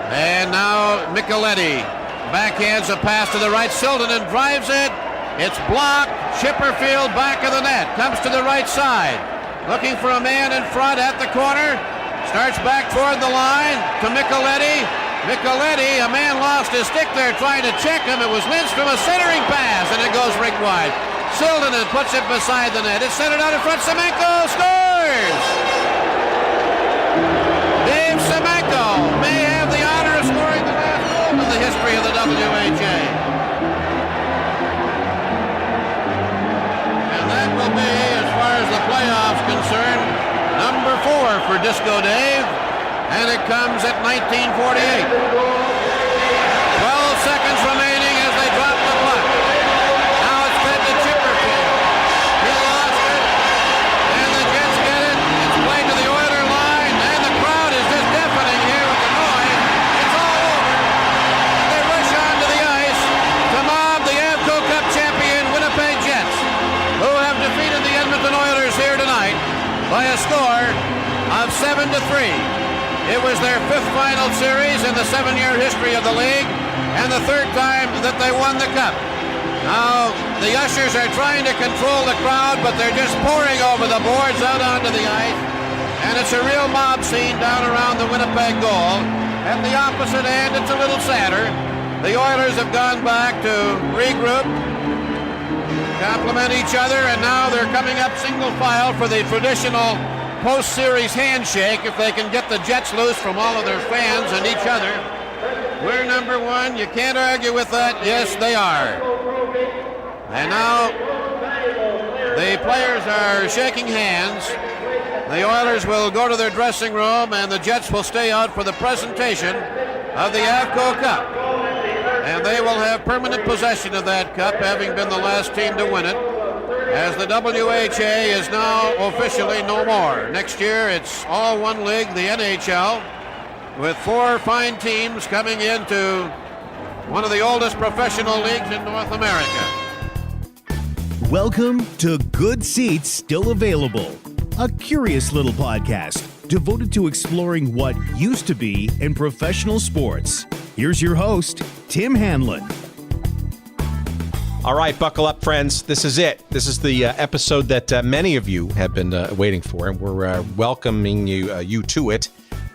And now Micheletti backhands a pass to the right. Siltanen drives it. It's blocked. Chipperfield back of the net. Comes to the right side. Looking for a man in front at the corner. Starts back toward the line to Micheletti. Micheletti, a man lost his stick there trying to check him. It was Lindstrom, a centering pass, and it goes rink wide. Siltanen puts it beside the net. It's centered out in front. Semenko scores! Dave Semenko may have the honor of scoring the last goal in the history of the WHA. And that will be, as far as the playoffs concerned, number 4 for Disco Dave. And it comes at 1948. 12 seconds remaining as they drop the puck. Now it's fed to Chipperfield. He lost it. And the Jets get it. It's played to the Oiler line. And the crowd is just deafening here with the noise. It's all over. And they rush onto the ice to mob the Avco Cup champion Winnipeg Jets, who have defeated the Edmonton Oilers here tonight by a score of 7-3. It was their 5th final series in the 7-year history of the league, and the 3rd time that they won the cup. Now, the ushers are trying to control the crowd, but they're just pouring over the boards out onto the ice, and it's a real mob scene down around the Winnipeg goal. At the opposite end, it's a little sadder. The Oilers have gone back to regroup, compliment each other, and now they're coming up single file for the traditional post-series handshake if they can get the Jets loose from all of their fans and each other. We're number 1. You can't argue with that. Yes, they are. And now the players are shaking hands. The Oilers will go to their dressing room, and the Jets will stay out for the presentation of the Avco Cup. And they will have permanent possession of that cup, having been the last team to win it, as the WHA is now officially no more. Next year, it's all one league, the NHL, with 4 fine teams coming into one of the oldest professional leagues in North America. Welcome to Good Seats Still Available, a curious little podcast devoted to exploring what used to be in professional sports. Here's your host, Tim Hanlon. All right, buckle up, friends. This is it. This is the episode that many of you have been waiting for, and we're welcoming you to it,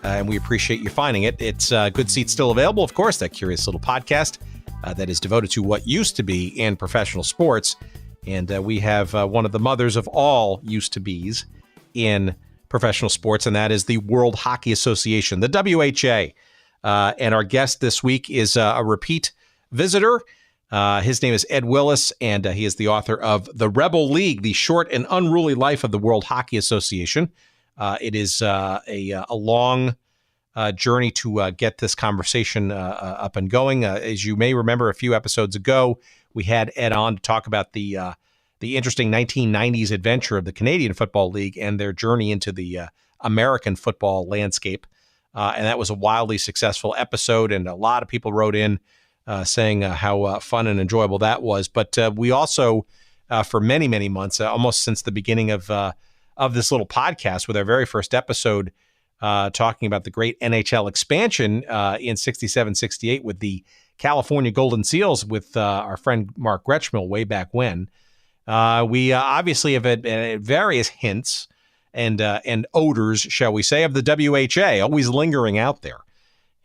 and we appreciate you finding it. It's Good Seats Still Available, of course, that curious little podcast that is devoted to what used to be in professional sports, and we have one of the mothers of all used-to-bes in professional sports, and that is the World Hockey Association, the WHA, and our guest this week is a repeat visitor. His name is Ed Willis, and he is the author of The Rebel League, The Short and Unruly Life of the World Hockey Association. It is a long journey to get this conversation up and going. As you may remember, a few episodes ago, we had Ed on to talk about the interesting 1990s adventure of the Canadian Football League and their journey into the American football landscape. And that was a wildly successful episode, and a lot of people wrote in saying how fun and enjoyable that was. But we also, for many, many months, almost since the beginning of this little podcast, with our very first episode talking about the great NHL expansion in 67-68 with the California Golden Seals with our friend Mark Gretschmill way back when, we obviously have had various hints and odors, shall we say, of the WHA, always lingering out there.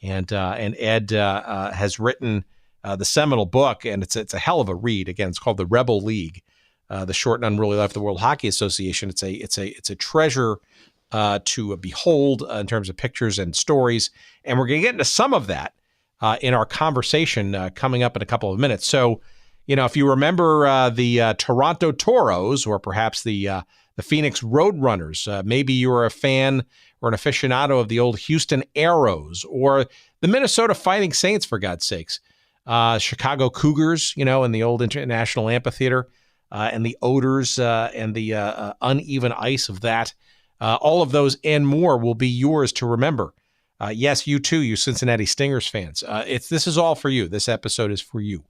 And Ed has written the seminal book, and it's a hell of a read. Again, it's called The Rebel League, The Short and Unruly Life of the World Hockey Association. It's a treasure to behold in terms of pictures and stories, and we're going to get into some of that in our conversation coming up in a couple of minutes. So, if you remember the Toronto Toros, or perhaps the Phoenix Roadrunners, maybe you were a fan or an aficionado of the old Houston Aeros, or the Minnesota Fighting Saints, for God's sakes, Chicago Cougars, in the old International Amphitheater, and the odors and the uneven ice of that. All of those and more will be yours to remember. Yes, you too, you Cincinnati Stingers fans. This is all for you. This episode is for you.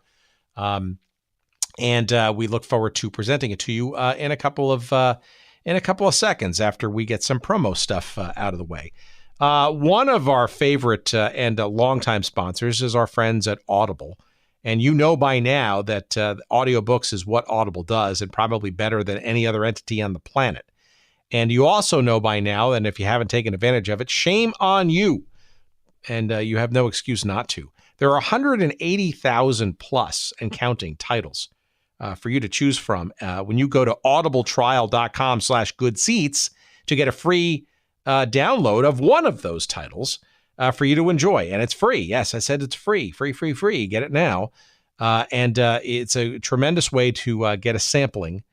And we look forward to presenting it to you in a couple of seconds after we get some promo stuff out of the way. One of our favorite and longtime sponsors is our friends at Audible. And you know by now that audiobooks is what Audible does, and probably better than any other entity on the planet. And you also know by now, and if you haven't taken advantage of it, shame on you. And you have no excuse not to. There are 180,000 plus and counting titles for you to choose from when you go to audibletrial.com/goodseats to get a free download of one of those titles for you to enjoy. And it's free. Yes, I said it's free. Free. Get it now. And it's a tremendous way to get a sampling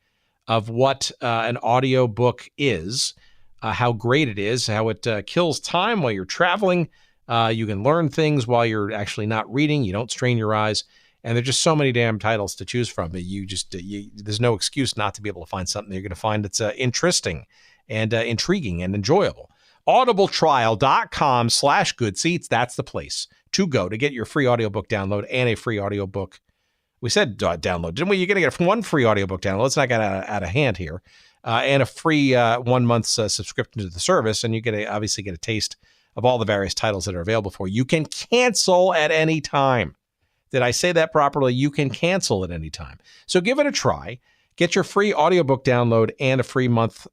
of what an audio book is, how great it is, how it kills time while you're traveling. You can learn things while you're actually not reading. You don't strain your eyes. And there's just so many damn titles to choose from. There's no excuse not to be able to find something you're going to find that's interesting and intriguing and enjoyable. audibletrial.com/goodseats. That's the place to go to get your free audiobook download and a free audiobook. We said download, didn't we? You're going to get one free audiobook download. Let's not get out of hand here. And a free 1 month subscription to the service. And you obviously get a taste of all the various titles that are available for you. You can cancel at any time. Did I say that properly? You can cancel at any time. So give it a try. Get your free audiobook download and a free month's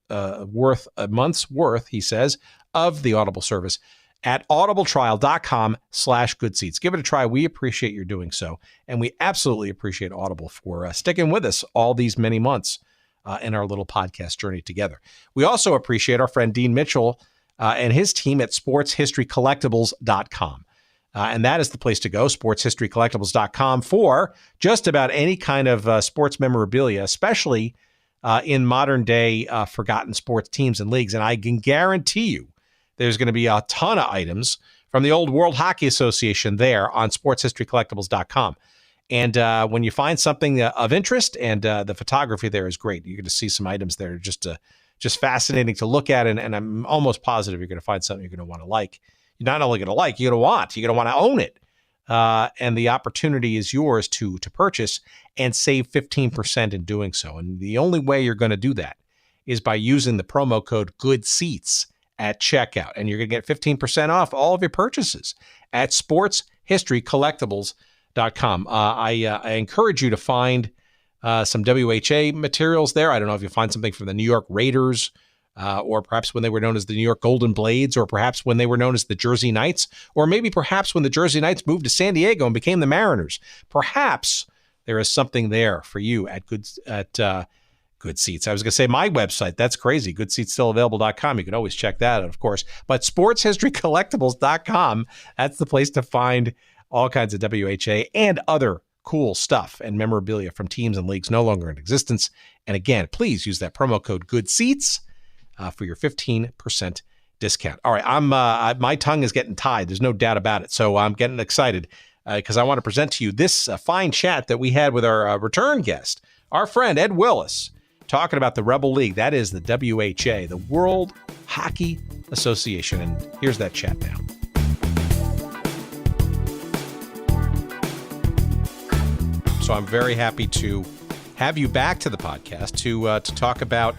worth, he says, of the Audible service at audibletrial.com/goodseats. Give it a try. We appreciate your doing so. And we absolutely appreciate Audible for sticking with us all these many months in our little podcast journey together. We also appreciate our friend Dean Mitchell and his team at sportshistorycollectibles.com. And that is the place to go, sportshistorycollectibles.com, for just about any kind of sports memorabilia, especially in modern day forgotten sports teams and leagues. And I can guarantee you there's going to be a ton of items from the old World Hockey Association there on sportshistorycollectibles.com. And when you find something of interest, and the photography there is great, you're going to see some items there just fascinating to look at. And I'm almost positive you're going to find something you're going to want to like. You're not only going to like, you're going to want to own it. And the opportunity is yours to purchase and save 15% in doing so. And the only way you're going to do that is by using the promo code GOODSEATS at checkout. And you're going to get 15% off all of your purchases at sportshistorycollectibles.com. I encourage you to find some WHA materials there. I don't know if you'll find something from the New York Raiders, or perhaps when they were known as the New York Golden Blades, or perhaps when they were known as the Jersey Knights, or maybe perhaps when the Jersey Knights moved to San Diego and became the Mariners. Perhaps there is something there for you at Good Seats. I was going to say my website. That's crazy. GoodSeatsStillAvailable.com. You can always check that out, of course. But SportsHistoryCollectibles.com, that's the place to find all kinds of WHA and other cool stuff and memorabilia from teams and leagues no longer in existence. And again, please use that promo code GOODSEATS for your 15% discount. All right, my tongue is getting tied. There's no doubt about it. So I'm getting excited because I want to present to you this fine chat that we had with our return guest, our friend Ed Willis, talking about the Rebel League. That is the WHA, the World Hockey Association. And here's that chat now. So I'm very happy to have you back to the podcast to talk about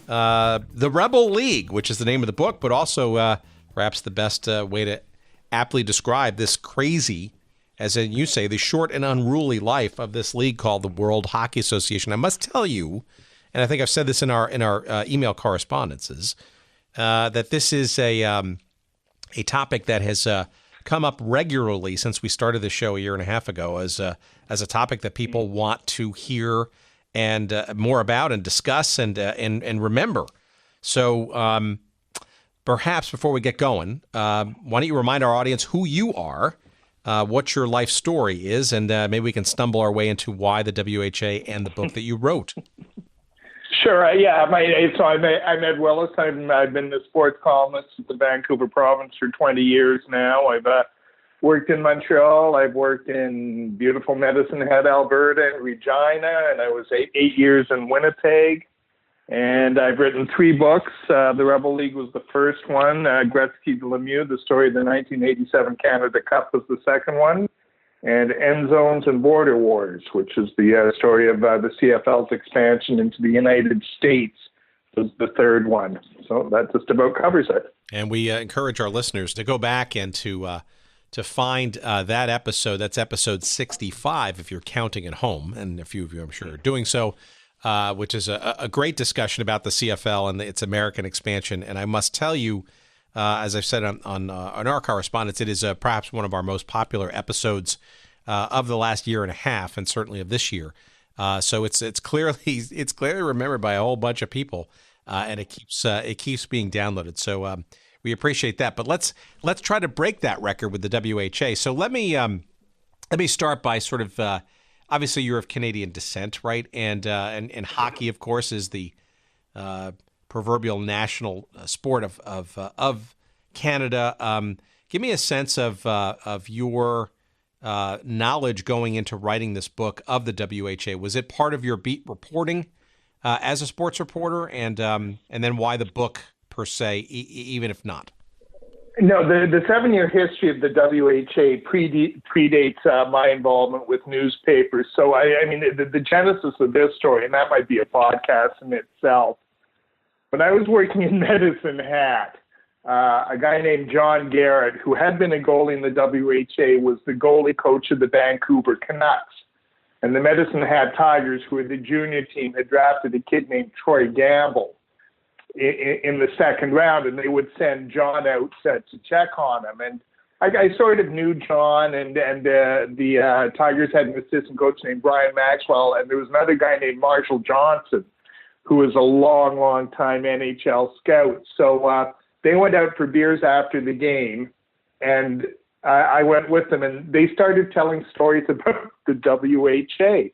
the Rebel League, which is the name of the book, but also perhaps the best way to aptly describe this crazy, as you say, the short and unruly life of this league called the World Hockey Association. I must tell you, and I think I've said this in our email correspondences, that this is a topic that has come up regularly since we started the show a year and a half ago as a topic that people want to hear and more about and discuss and remember. So perhaps before we get going, why don't you remind our audience who you are, what your life story is, and maybe we can stumble our way into why the WHA and the book that you wrote. Sure. Yeah. I'm Ed Willis. I've been the sports columnist at the Vancouver Province for 20 years now. I've worked in Montreal. I've worked in beautiful Medicine Head, Alberta, and Regina, and I was eight years in Winnipeg. And I've written 3 books. The Rebel League was the first one. Gretzky de Lemieux, the story of the 1987 Canada Cup, was the second one. And End Zones and Border Wars, which is the story of the CFL's expansion into the United States was the third one. So that just about covers it. And we encourage our listeners to go back and to find that episode. That's episode 65, if you're counting at home, and a few of you, I'm sure, are doing so, which is a great discussion about the CFL and its American expansion. And I must tell you, as I've said on our correspondence, it is perhaps one of our most popular episodes of the last year and a half, and certainly of this year. So it's clearly remembered by a whole bunch of people, and it keeps being downloaded. So we appreciate that. But let's try to break that record with the WHA. So let me start by sort of obviously you're of Canadian descent, right? And hockey, of course, is the proverbial national sport of Canada. Give me a sense of your knowledge going into writing this book of the WHA. Was it part of your beat reporting as a sports reporter, and then why the book per se, even if not? No, the 7-year history of the WHA predates my involvement with newspapers. So I mean, the genesis of this story, and that might be a podcast in itself. When I was working in Medicine Hat, a guy named John Garrett, who had been a goalie in the WHA, was the goalie coach of the Vancouver Canucks. And the Medicine Hat Tigers, who were the junior team, had drafted a kid named Troy Gamble in the second round, and they would send John out to check on him. And I sort of knew John, and the Tigers had an assistant coach named Brian Maxwell, and there was another guy named Marshall Johnson, who was a long time NHL scout. So they went out for beers after the game, and I went with them, and they started telling stories about the WHA.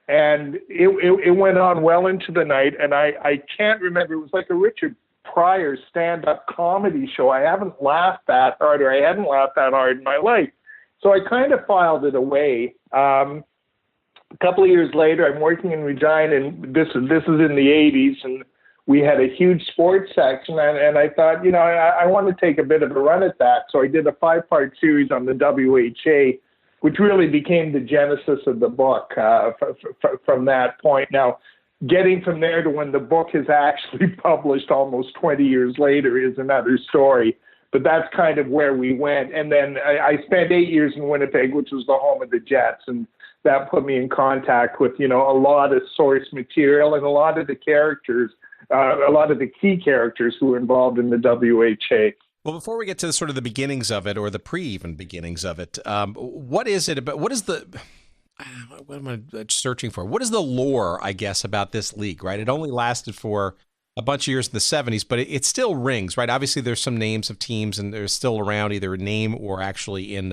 And it went on well into the night, and I can't remember. It was like a Richard Pryor stand-up comedy show. I haven't laughed that hard, or I hadn't laughed that hard in my life. So I kind of filed it away. A couple of years later, I'm working in Regina, and this is in the 80s, and we had a huge sports section, and I thought, I want to take a bit of a run at that. So I did a 5-part series on the WHA, which really became the genesis of the book from that point. Now, getting from there to when the book is actually published almost 20 years later is another story. But that's kind of where we went. And then I spent 8 years in Winnipeg, which was the home of the Jets, and that put me in contact with, a lot of source material and a lot of the characters, a lot of the key characters who were involved in the WHA. Well, before we get to sort of the beginnings of it, or the pre-even beginnings of it, what is it about? What am I searching for? What is the lore, I guess, about this league, right? It only lasted for a bunch of years in the 70s, but it still rings, right? Obviously, there's some names of teams, and they're still around, either in name or actually in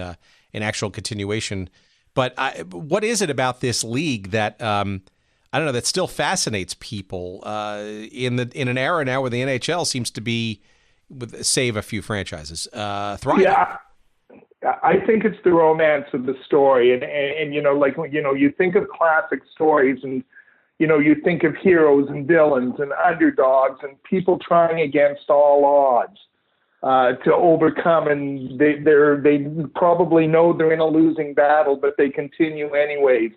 actual continuation. But what is it about this league that I don't know, that still fascinates people in an era now where the NHL seems to be, save a few franchises, thriving? Yeah, I think it's the romance of the story, and you think of classic stories, and you think of heroes and villains and underdogs and people trying against all odds to overcome, and they probably know they're in a losing battle, but they continue anyways.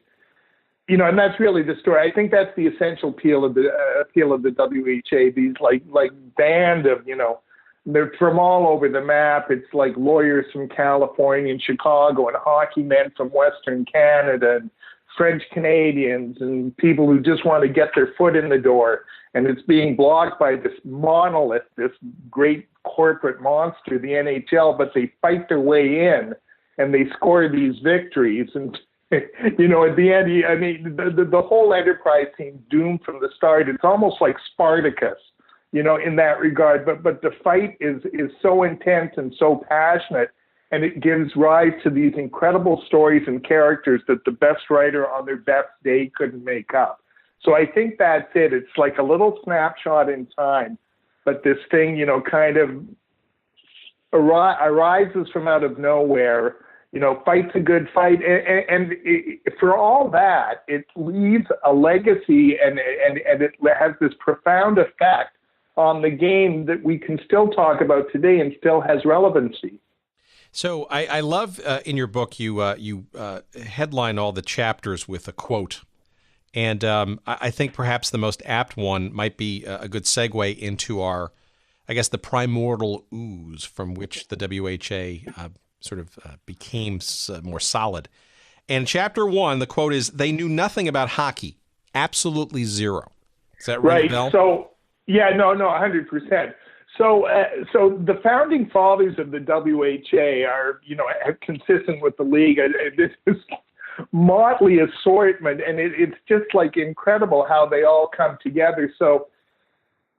And that's really the story. I think that's the essential appeal of the WHA. These like band of they're from all over the map. It's like lawyers from California and Chicago, and hockey men from Western Canada, and French Canadians, and people who just want to get their foot in the door. And it's being blocked by this monolith, this great corporate monster, the NHL, but they fight their way in, and they score these victories. And, at the end, I mean, the whole enterprise seemed doomed from the start. It's almost like Spartacus, in that regard. But the fight is so intense and so passionate, and it gives rise to these incredible stories and characters that the best writer on their best day couldn't make up. So I think that's it. It's like a little snapshot in time, but this thing, kind of arises from out of nowhere, fights a good fight. And for all that, it leaves a legacy, and it has this profound effect on the game that we can still talk about today and still has relevancy. So I love in your book, you headline all the chapters with a quote. And I think perhaps the most apt one might be a good segue into our, I guess, the primordial ooze from which the WHA became more solid. And chapter 1, the quote is, "They knew nothing about hockey, absolutely zero." Is that ring a bell? So, yeah, no, 100%. So the founding fathers of the WHA are, consistent with the league. This is motley assortment, and it's just like incredible how they all come together. So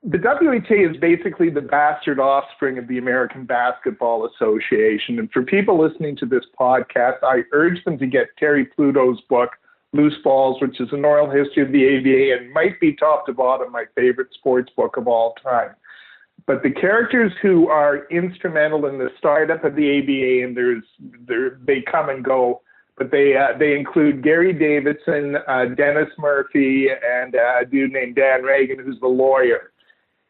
the WHA is basically the bastard offspring of the American Basketball Association. And for people listening to this podcast, I urge them to get Terry Pluto's book, Loose Balls, which is an oral history of the ABA and might be top to bottom my favorite sports book of all time. But the characters who are instrumental in the startup of the ABA, and they come and go, but they include Gary Davidson, Dennis Murphy, and a dude named Dan Reagan, who's the lawyer.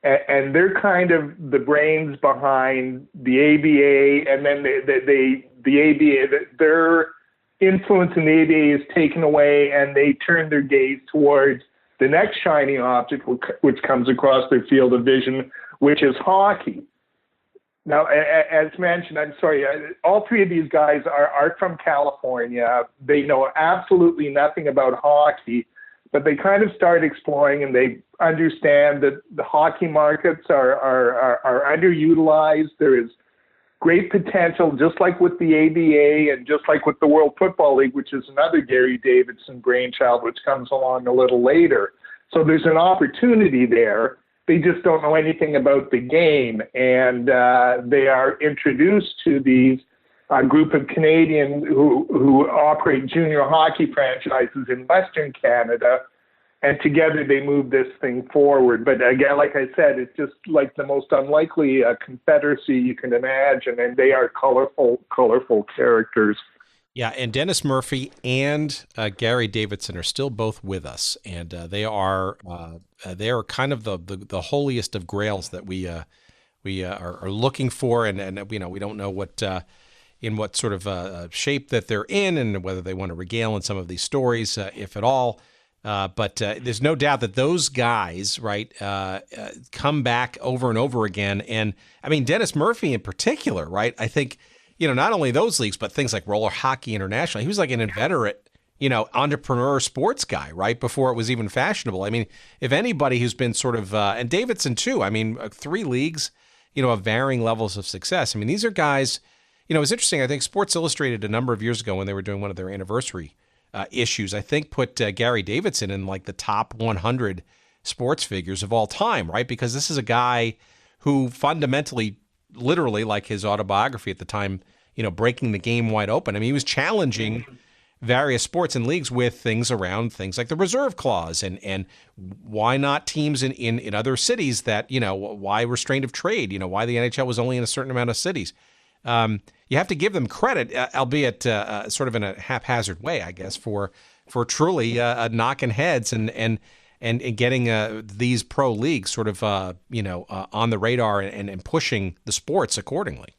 And they're kind of the brains behind the ABA, and then the ABA, their influence in the ABA is taken away, and they turn their gaze towards the next shiny object which comes across their field of vision, which is hockey. Now, as mentioned, I'm sorry, all three of these guys are from California. They know absolutely nothing about hockey, but they kind of start exploring, and they understand that the hockey markets are underutilized. There is great potential, just like with the ABA and just like with the World Football League, which is another Gary Davidson brainchild, which comes along a little later. So there's an opportunity there. They just don't know anything about the game, and they are introduced to these group of Canadians who operate junior hockey franchises in Western Canada, and together they move this thing forward. But again, like I said, it's just like the most unlikely confederacy you can imagine, and they are colorful characters. Yeah, and Dennis Murphy and Gary Davidson are still both with us, and they are kind of the holiest of grails that we are looking for, and we don't know what in what sort of shape that they're in, and whether they want to regale in some of these stories, if at all. But there's no doubt that those guys, right, come back over and over again, and I mean Dennis Murphy in particular, right? I think. Not only those leagues, but things like Roller Hockey International. He was like an inveterate, entrepreneur sports guy, right? Before it was even fashionable. I mean, if anybody who's been sort of, and Davidson too, I mean, 3 leagues, of varying levels of success. I mean, these are guys, it was interesting. I think Sports Illustrated a number of years ago when they were doing one of their anniversary issues, I think put Gary Davidson in like the top 100 sports figures of all time, right? Because this is a guy who fundamentally, literally, like his autobiography at the time, breaking the game wide open. I mean, he was challenging various sports and leagues with things around things like the reserve clause and why not teams in other cities that, why restraint of trade, why the NHL was only in a certain amount of cities. You have to give them credit, albeit sort of in a haphazard way, I guess, for truly knocking heads and getting these pro leagues sort of, on the radar and pushing the sports accordingly.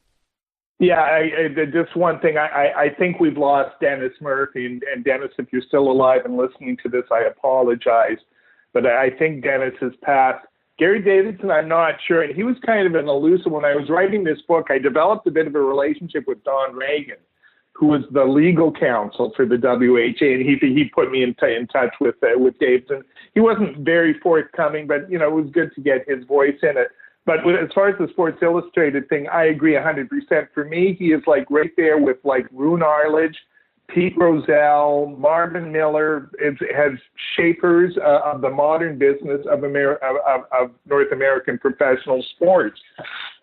Yeah, just one thing. I think we've lost Dennis Murphy. And Dennis, if you're still alive and listening to this, I apologize. But I think Dennis has passed. Gary Davidson, I'm not sure. And he was kind of an elusive. When I was writing this book, I developed a bit of a relationship with Don Reagan, who was the legal counsel for the WHA, and he put me in touch with Davidson. He wasn't very forthcoming, but it was good to get his voice in it. But as far as the Sports Illustrated thing, I agree 100%. For me, he is like right there with like Rune Arledge, Pete Rozelle, Marvin Miller. It has shapers of the modern business of North American professional sports.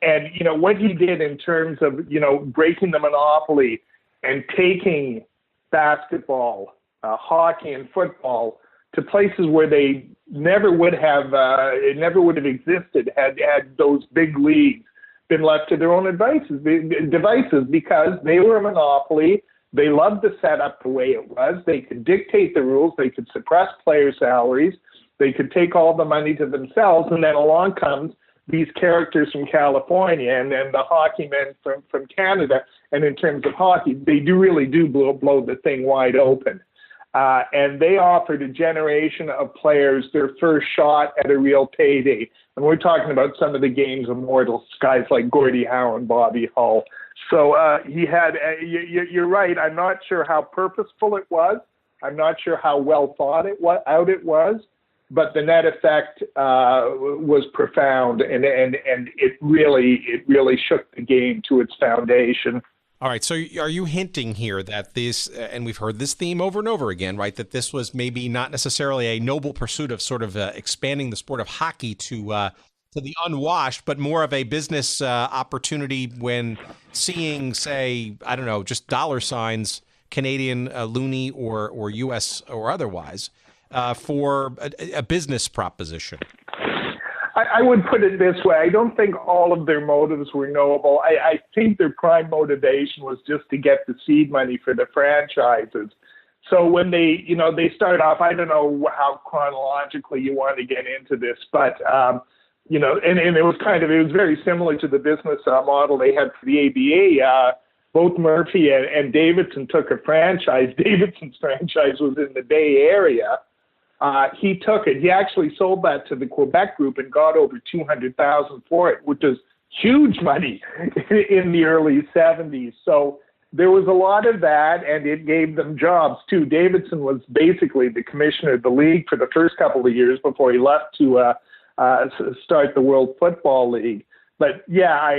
And what he did in terms of breaking the monopoly and taking basketball, hockey, and football to places where they never would have existed had those big leagues been left to their own devices, because they were a monopoly. They loved the setup the way it was. They could dictate the rules. They could suppress player salaries. They could take all the money to themselves. And then along comes these characters from California and then the hockey men from Canada. And in terms of hockey, they really do blow the thing wide open. and they offered a generation of players their first shot at a real payday. And we're talking about some of the game's immortals, guys like Gordie Howe and Bobby Hull. So he had, you're right, I'm not sure how purposeful it was. I'm not sure how well thought out it was, but the net effect was profound, and it really shook the game to its foundation. All right, so are you hinting here that this, and we've heard this theme over and over again, right, that this was maybe not necessarily a noble pursuit of sort of expanding the sport of hockey to the unwashed, but more of a business opportunity when seeing, say, I don't know, just dollar signs, Canadian, loonie, or U.S. or otherwise, for a business proposition? I would put it this way. I don't think all of their motives were noble. I think their prime motivation was just to get the seed money for the franchises. So when they start off, I don't know how chronologically you want to get into this, but, and it was very similar to the business model they had for the ABA. Both Murphy and Davidson took a franchise. Davidson's franchise was in the Bay Area. He took it. He actually sold that to the Quebec group and got over $200,000 for it, which is huge money in the early 70s. So there was a lot of that, and it gave them jobs too. Davidson was basically the commissioner of the league for the first couple of years before he left to start the World Football League. But yeah,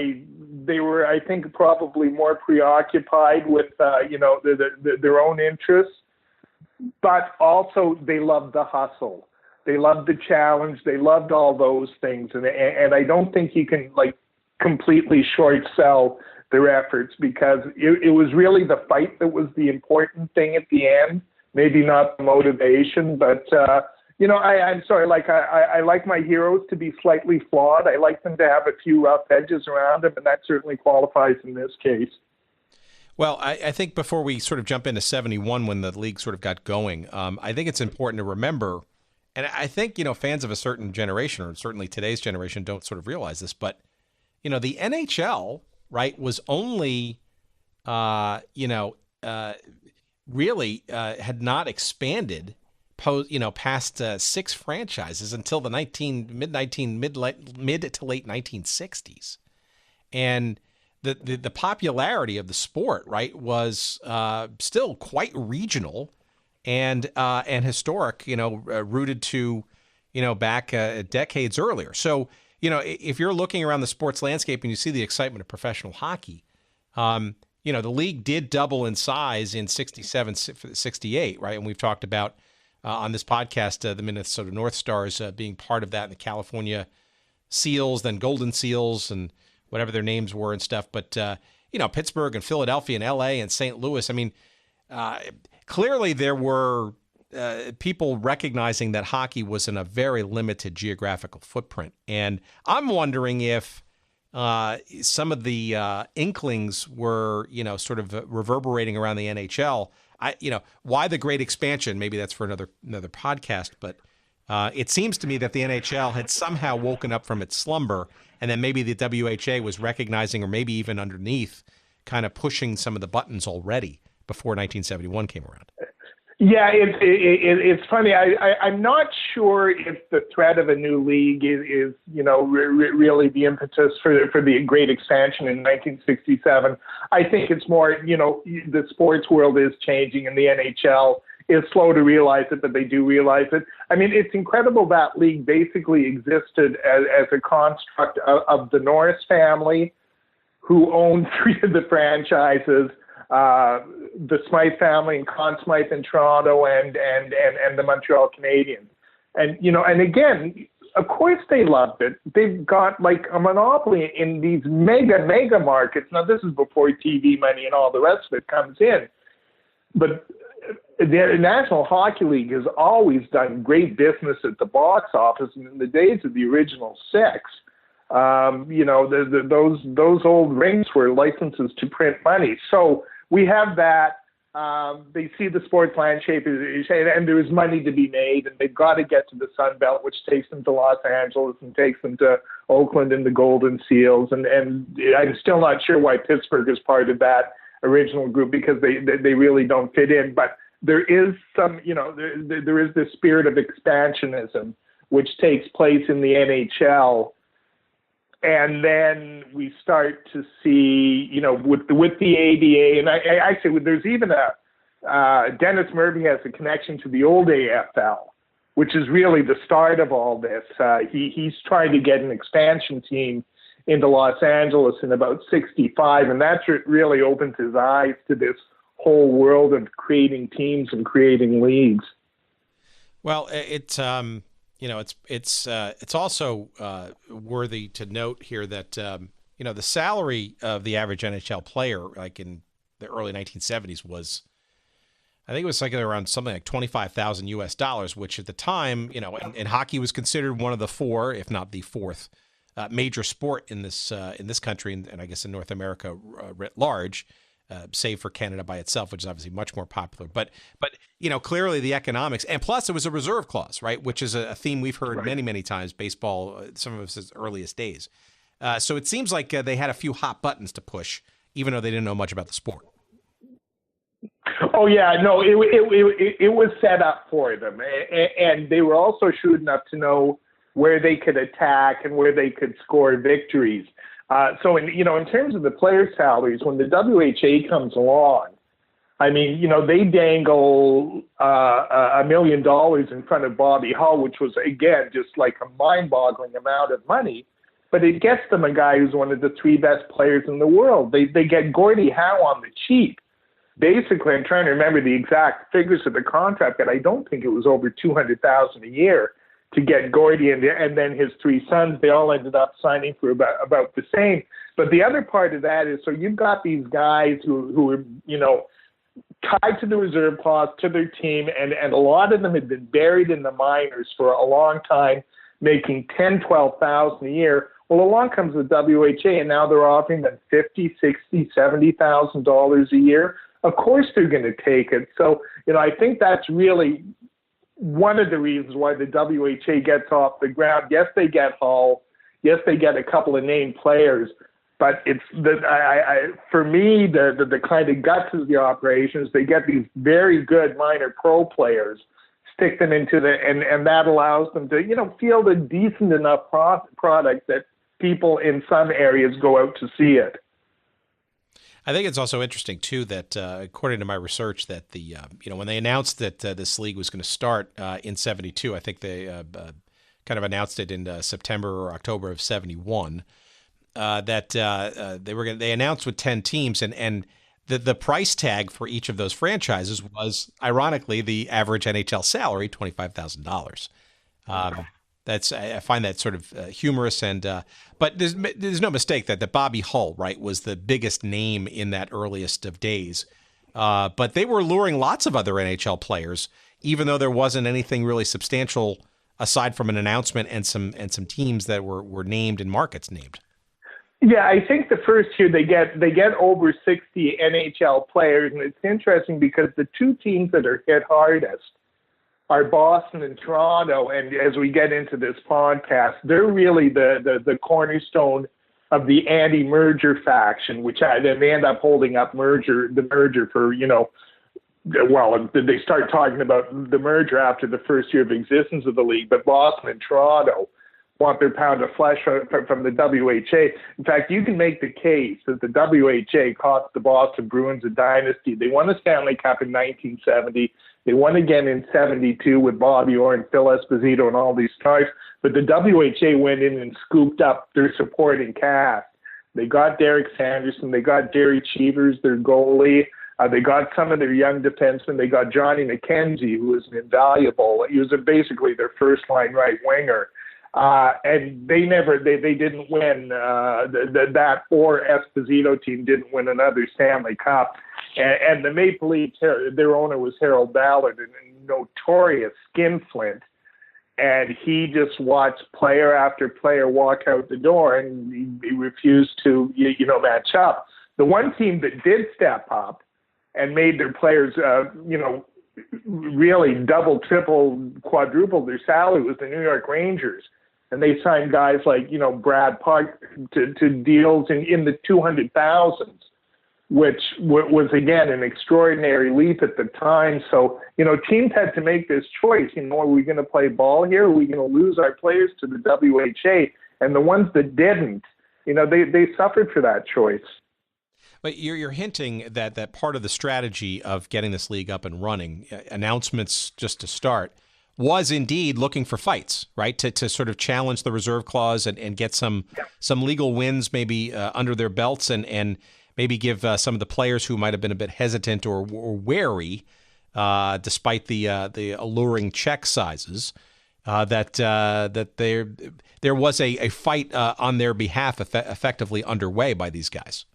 they were, I think, probably more preoccupied with their own interests. But also they loved the hustle. They loved the challenge. They loved all those things. And I don't think you can completely short sell their efforts, because it was really the fight that was the important thing at the end, maybe not the motivation. But, I'm sorry, I like my heroes to be slightly flawed. I like them to have a few rough edges around them, and that certainly qualifies in this case. Well, I think before we sort of jump into 71, when the league sort of got going, I think it's important to remember, and I think, fans of a certain generation, or certainly today's generation, don't sort of realize this, but, the NHL, right, was only, really had not expanded past 6 franchises until the mid to late 1960s. And the popularity of the sport, right, was still quite regional and historic, rooted to, back decades earlier. So, if you're looking around the sports landscape and you see the excitement of professional hockey, the league did double in size in 67, 68, right? And we've talked about on this podcast the Minnesota North Stars being part of that, and the California Seals, then Golden Seals, and whatever their names were and stuff. But, Pittsburgh and Philadelphia and LA and St. Louis, I mean, clearly there were people recognizing that hockey was in a very limited geographical footprint. And I'm wondering if some of the inklings were, sort of reverberating around the NHL. Why the great expansion? Maybe that's for another podcast, but it seems to me that the NHL had somehow woken up from its slumber, and then maybe the WHA was recognizing, or maybe even underneath, kind of pushing some of the buttons already before 1971 came around. Yeah, it's funny. I'm not sure if the threat of a new league is really the impetus for the great expansion in 1967. I think it's more, the sports world is changing, and the NHL is slow to realize it, but they do realize it. I mean, it's incredible that league basically existed as a construct of the Norris family, who owned 3 of the franchises, the Smythe family and Conn Smythe in Toronto, and the Montreal Canadiens. And, and again, of course they loved it. They've got like a monopoly in these mega markets. Now, this is before TV money and all the rest of it comes in. But the National Hockey League has always done great business at the box office. And in the days of the original 6, those old rinks were licenses to print money. So we have that. They see the sports landscape, and there is money to be made, and they've got to get to the Sun Belt, which takes them to Los Angeles and takes them to Oakland and the Golden Seals. And I'm still not sure why Pittsburgh is part of that original group, because they really don't fit in. But there is some, there is this spirit of expansionism which takes place in the NHL. And then we start to see, with the ABA, and I actually, there's even Dennis Murphy has a connection to the old AFL, which is really the start of all this. He's trying to get an expansion team into Los Angeles in about 65, and that's what really opens his eyes to this whole world of creating teams and creating leagues. Well, it's also worthy to note here that the salary of the average NHL player, like in the early 1970s, was, I think it was like around something like $25,000 US, which at the time, and hockey was considered one of the four, if not the fourth, major sport in this country, and I guess in North America writ large. Save for Canada by itself, which is obviously much more popular. But clearly the economics, and plus it was a reserve clause, right? Which is a theme we've heard many, many times, baseball, some of us earliest days. So it seems like they had a few hot buttons to push, even though they didn't know much about the sport. Oh yeah, no, it was set up for them, and they were also shrewd enough to know where they could attack and where they could score victories. So in terms of the player salaries, when the WHA comes along, I mean, they dangle $1 million in front of Bobby Hull, which was, again, just like a mind-boggling amount of money. But it gets them a guy who's one of the three best players in the world. They get Gordie Howe on the cheap. Basically, I'm trying to remember the exact figures of the contract, but I don't think it was over $200,000 a year to get Gordie and then his three sons. They all ended up signing for about the same. But the other part of that is, so you've got these guys who are, tied to the reserve clause, to their team, and a lot of them had been buried in the minors for a long time, making $10,000, $12,000 a year. Well, along comes the WHA, and now they're offering them $50,000, $60,000, $70,000 a year. Of course they're going to take it. So, I think that's really one of the reasons why the WHA gets off the ground. Yes, they get Hull. Yes, they get a couple of named players. But it's for me, the kind of guts of the operations, they get these very good minor pro players, stick them into and that allows them to, field a decent enough product that people in some areas go out to see it. I think it's also interesting, too, that according to my research, that when they announced that this league was going to start in 72, I think they kind of announced it in September or October of 71, that they announced with 10 teams, and the price tag for each of those franchises was, ironically, the average NHL salary, $25,000. I find that sort of humorous, but there's no mistake that Bobby Hull, right, was the biggest name in that earliest of days. But they were luring lots of other NHL players, even though there wasn't anything really substantial aside from an announcement and some teams that were named and markets named. Yeah, I think the first year they get over 60 NHL players, and it's interesting because the two teams that are hit hardest are Boston and Toronto, and as we get into this podcast, they're really the cornerstone of the anti-merger faction, which they end up holding up the merger for, well, they start talking about the merger after the first year of existence of the league, but Boston and Toronto want their pound of flesh from the WHA. In fact, you can make the case that the WHA cost the Boston Bruins a dynasty. They won the Stanley Cup in 1970. They won again in 72 with Bobby Orr and Phil Esposito and all these stars. But the WHA went in and scooped up their supporting cast. They got Derek Sanderson. They got Derry Cheevers, their goalie. They got some of their young defensemen. They got Johnny McKenzie, who was an invaluable. He was basically their first-line right winger. And they didn't win that or Esposito team didn't win another Stanley Cup. And the Maple Leafs, their owner was Harold Ballard, a notorious skinflint. And he just watched player after player walk out the door, and he refused to, match up. The one team that did step up and made their players, really double, triple, quadruple their salary was the New York Rangers. And they signed guys like, Brad Park to deals in the 200,000s. which was, again, an extraordinary leap at the time. So, teams had to make this choice. Are we going to play ball here? Are we going to lose our players to the WHA? And the ones that didn't, they suffered for that choice. But you're hinting that part of the strategy of getting this league up and running, announcements just to start, was indeed looking for fights, right? To sort of challenge the reserve clause and get some legal wins maybe under their belts and maybe give some of the players who might have been a bit hesitant or wary, despite the alluring check sizes, that there was a fight on their behalf effectively underway by these guys.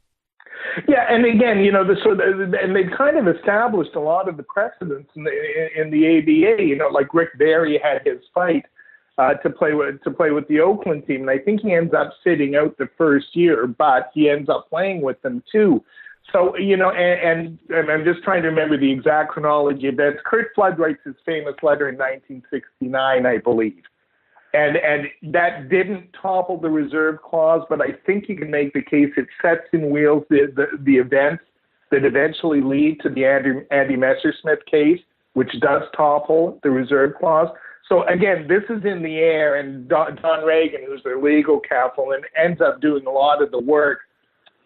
Yeah, and again, and they've kind of established a lot of the precedents in the ABA. Like Rick Barry had his fight to play with the Oakland team, and I think he ends up sitting out the first year, but he ends up playing with them too. So and I'm just trying to remember the exact chronology of that. Curt Flood writes his famous letter in 1969, I believe. And that didn't topple the reserve clause, but I think you can make the case it sets in wheels the events that eventually lead to the Andy Messersmith case, which does topple the reserve clause. So again, this is in the air, and Don Reagan, who's their legal counsel, and ends up doing a lot of the work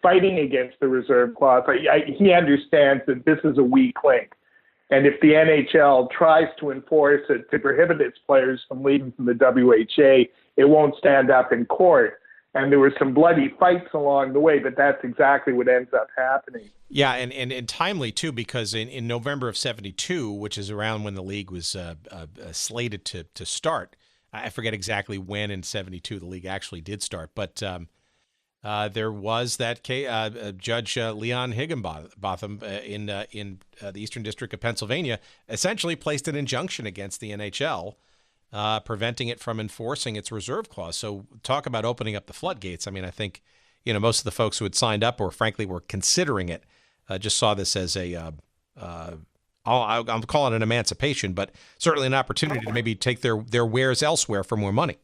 fighting against the reserve clause. He understands that this is a weak link. And if the NHL tries to enforce it to prohibit its players from leaving from the WHA, it won't stand up in court. And there were some bloody fights along the way, but that's exactly what ends up happening. Yeah, and timely, too, because in November of 72, which is around when the league was slated to start, I forget exactly when in 72 the league actually did start, but there was that case, Judge Leon Higginbotham in the Eastern District of Pennsylvania essentially placed an injunction against the NHL, preventing it from enforcing its reserve clause. So talk about opening up the floodgates. I mean, I think most of the folks who had signed up or frankly were considering it just saw this as I'm calling it an emancipation, but certainly an opportunity to maybe take their wares elsewhere for more money.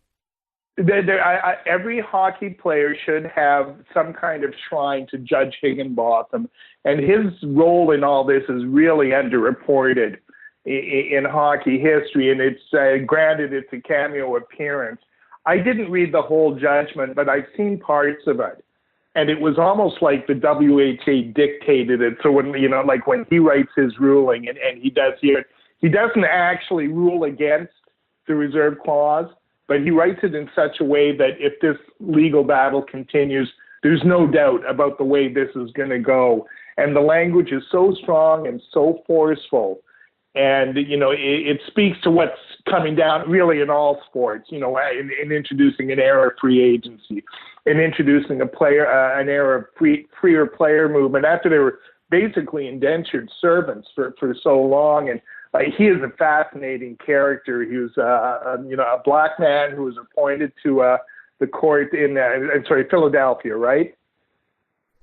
Every hockey player should have some kind of shrine to Judge Higginbotham, and his role in all this is really underreported in hockey history, and it's granted it's a cameo appearance. I didn't read the whole judgment, but I've seen parts of it, and it was almost like the WHA dictated it. So when like when he writes his ruling, and he does here, he doesn't actually rule against the reserve clause, but he writes it in such a way that if this legal battle continues, there's no doubt about the way this is going to go. And the language is so strong and so forceful. And, it speaks to what's coming down really in all sports, in introducing an era of free agency, in introducing an era of freer player movement after they were basically indentured servants for so long. And he is a fascinating character. He was, a black man who was appointed to the court in, Philadelphia, right?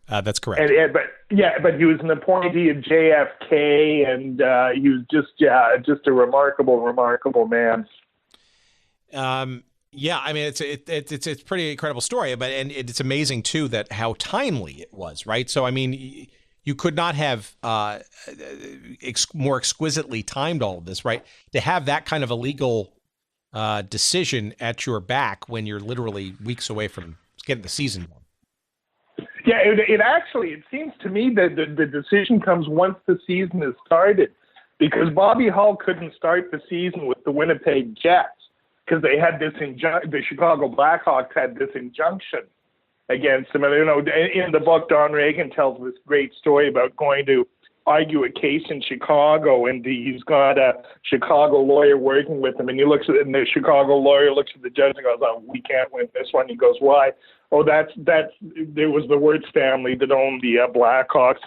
That's correct. But he was an appointee of JFK, and he was just a remarkable man. Yeah, I mean it's a pretty incredible story, but it's amazing too that how timely it was, right? So I mean, you could not have more exquisitely timed all of this, right? To have that kind of a legal decision at your back when you're literally weeks away from getting the season going. Yeah, it seems to me that the decision comes once the season is started, because Bobby Hull couldn't start the season with the Winnipeg Jets because they had this the Chicago Blackhawks had this injunction against him. And, in the book, Don Reagan tells this great story about going to argue a case in Chicago, and he's got a Chicago lawyer working with him, and the Chicago lawyer looks at the judge and goes, "Oh, we can't win this one." He goes, "Why?" "Oh, there was the Wirtz family that owned the Blackhawks."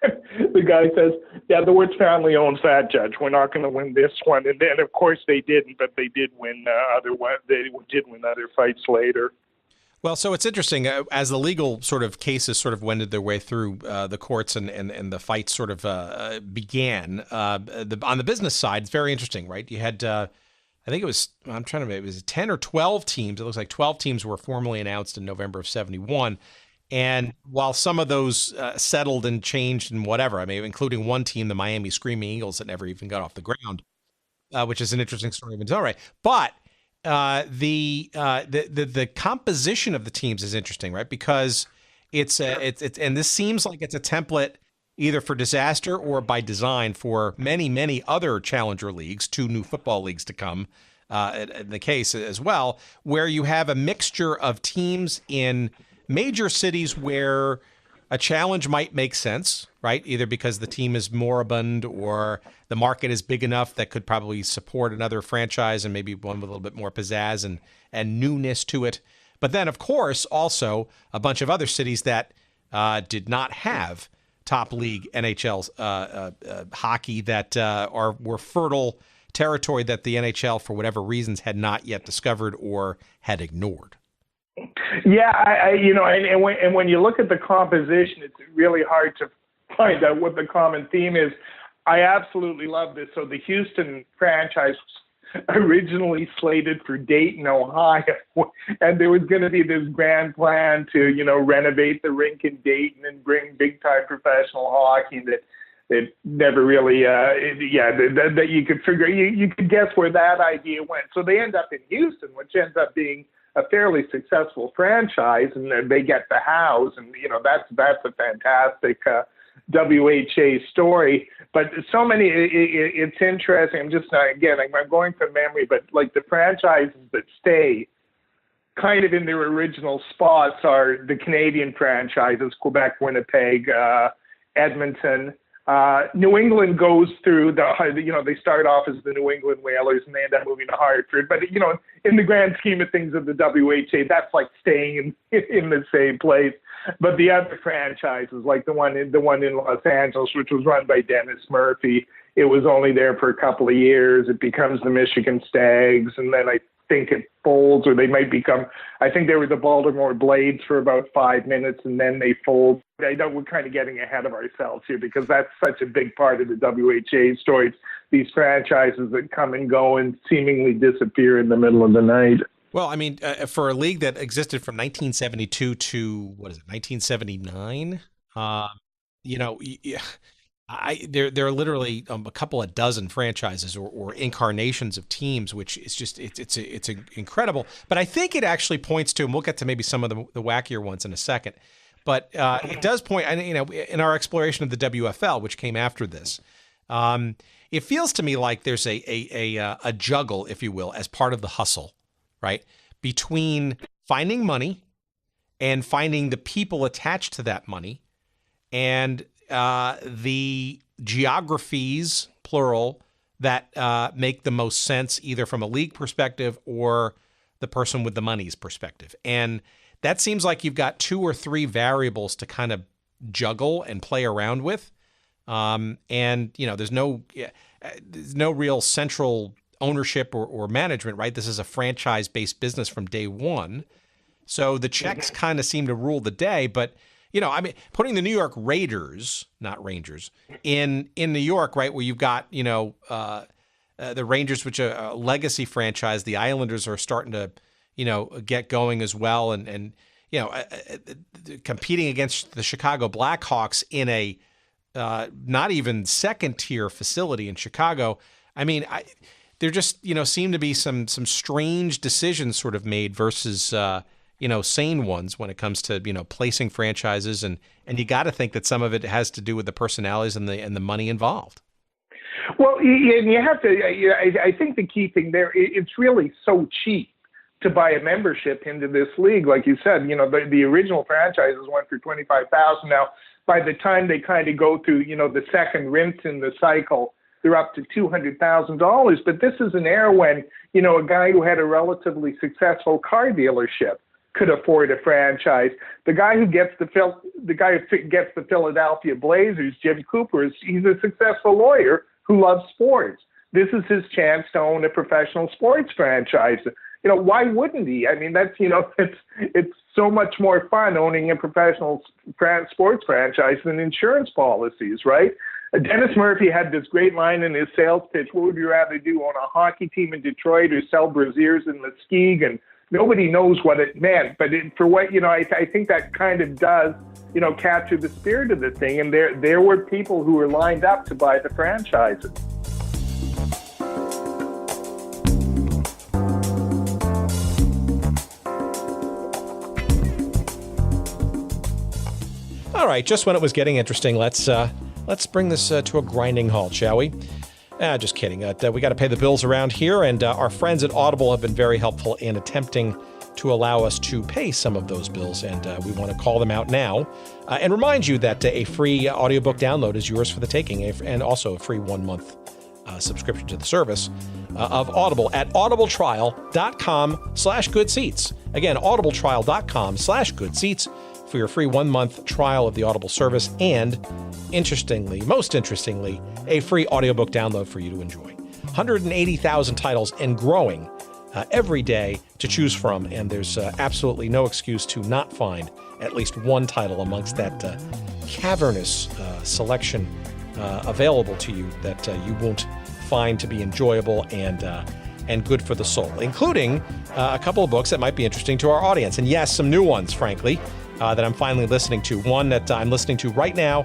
The guy says, "Yeah, the Wirtz family owns that, Judge. We're not going to win this one." And then, of course, they didn't, but they did win other fights later. Well, so it's interesting, as the legal sort of cases sort of wended their way through the courts and the fights sort of began, on the business side, it's very interesting, right? You had, I think it was 10 or 12 teams. It looks like 12 teams were formally announced in November of 71. And while some of those settled and changed and whatever, I mean, including one team, the Miami Screaming Eagles, that never even got off the ground, which is an interesting story of its own right. But the composition of the teams is interesting, right? Because it's and this seems like it's a template either for disaster or by design for many other challenger leagues, 2 new football leagues to come, in the case as well, where you have a mixture of teams in major cities where a challenge might make sense, right? Either because the team is moribund or the market is big enough that could probably support another franchise and maybe one with a little bit more pizzazz and newness to it. But then, of course, also a bunch of other cities that did not have top league NHL hockey that were fertile territory that the NHL, for whatever reasons, had not yet discovered or had ignored. Yeah, and when you look at the composition, it's really hard to find out what the common theme is. I absolutely love this. So the Houston franchise was originally slated for Dayton, Ohio, and there was going to be this grand plan to, renovate the rink in Dayton and bring big-time professional hockey that never really, that you could figure, you could guess where that idea went. So they end up in Houston, which ends up being a fairly successful franchise, and then they get the house, and that's a fantastic WHA story. But so many, it's interesting. I'm just again, I'm going from memory, but like the franchises that stay kind of in their original spots are the Canadian franchises: Quebec, Winnipeg, Edmonton. New England goes through they start off as the New England Whalers and they end up moving to Hartford. But, in the grand scheme of things of the WHA, that's like staying in the same place. But the other franchises, like the one in Los Angeles, which was run by Dennis Murphy, it was only there for a couple of years. It becomes the Michigan Stags, and then I think it folds, or they might become, I think they were the Baltimore Blades for about 5 minutes, and then they fold. I know we're kind of getting ahead of ourselves here because that's such a big part of the WHA story. It's these franchises that come and go and seemingly disappear in the middle of the night. Well, I mean, for a league that existed from 1972 to, 1979, there are literally a couple of dozen franchises or incarnations of teams, which is just it's incredible. But I think it actually points to, and we'll get to maybe some of the wackier ones in a second. But it does point, in our exploration of the WFL, which came after this, it feels to me like there's a juggle, if you will, as part of the hustle, right, between finding money and finding the people attached to that money, and the geographies, plural, that make the most sense either from a league perspective or the person with the money's perspective. And that seems like you've got 2 or 3 variables to kind of juggle and play around with. And, there's no real central ownership or management, right? This is a franchise-based business from day one. So the checks kind of seem to rule the day, but putting the New York Raiders, not Rangers, in New York, right, where you've got, the Rangers, which are a legacy franchise, the Islanders are starting to, get going as well, and competing against the Chicago Blackhawks in a not even second-tier facility in Chicago. I mean, there just, seem to be some strange decisions sort of made versus sane ones when it comes to, placing franchises. And you got to think that some of it has to do with the personalities and the money involved. Well, and you have to, I think the key thing there, it's really so cheap to buy a membership into this league. Like you said, the original franchises went for $25,000. Now, by the time they kind of go through, the second rinse in the cycle, they're up to $200,000. But this is an era when, a guy who had a relatively successful car dealership could afford a franchise. The guy who gets the Philadelphia Blazers, Jim Cooper, he's a successful lawyer who loves sports. This is his chance to own a professional sports franchise. Why wouldn't he? I mean, that's, it's so much more fun owning a professional sports franchise than insurance policies, right? Dennis Murphy had this great line in his sales pitch: what would you rather do, own a hockey team in Detroit or sell braziers in Muskegon nobody knows what it meant. But for what, I think that kind of does, capture the spirit of the thing. And there were people who were lined up to buy the franchises. All right, just when it was getting interesting, let's bring this to a grinding halt, shall we? Just kidding. We got to pay the bills around here, and our friends at Audible have been very helpful in attempting to allow us to pay some of those bills, and we want to call them out now and remind you that a free audiobook download is yours for the taking, and also a free 1-month subscription to the service of Audible at audibletrial.com/goodseats. Again, audibletrial.com/goodseats for your free 1-month trial of the Audible service, and most interestingly, a free audiobook download for you to enjoy. 180,000 titles and growing every day to choose from, and there's absolutely no excuse to not find at least one title amongst that cavernous selection available to you that you won't find to be enjoyable and good for the soul, including a couple of books that might be interesting to our audience. And yes, some new ones, frankly, that I'm finally listening to. One that I'm listening to right now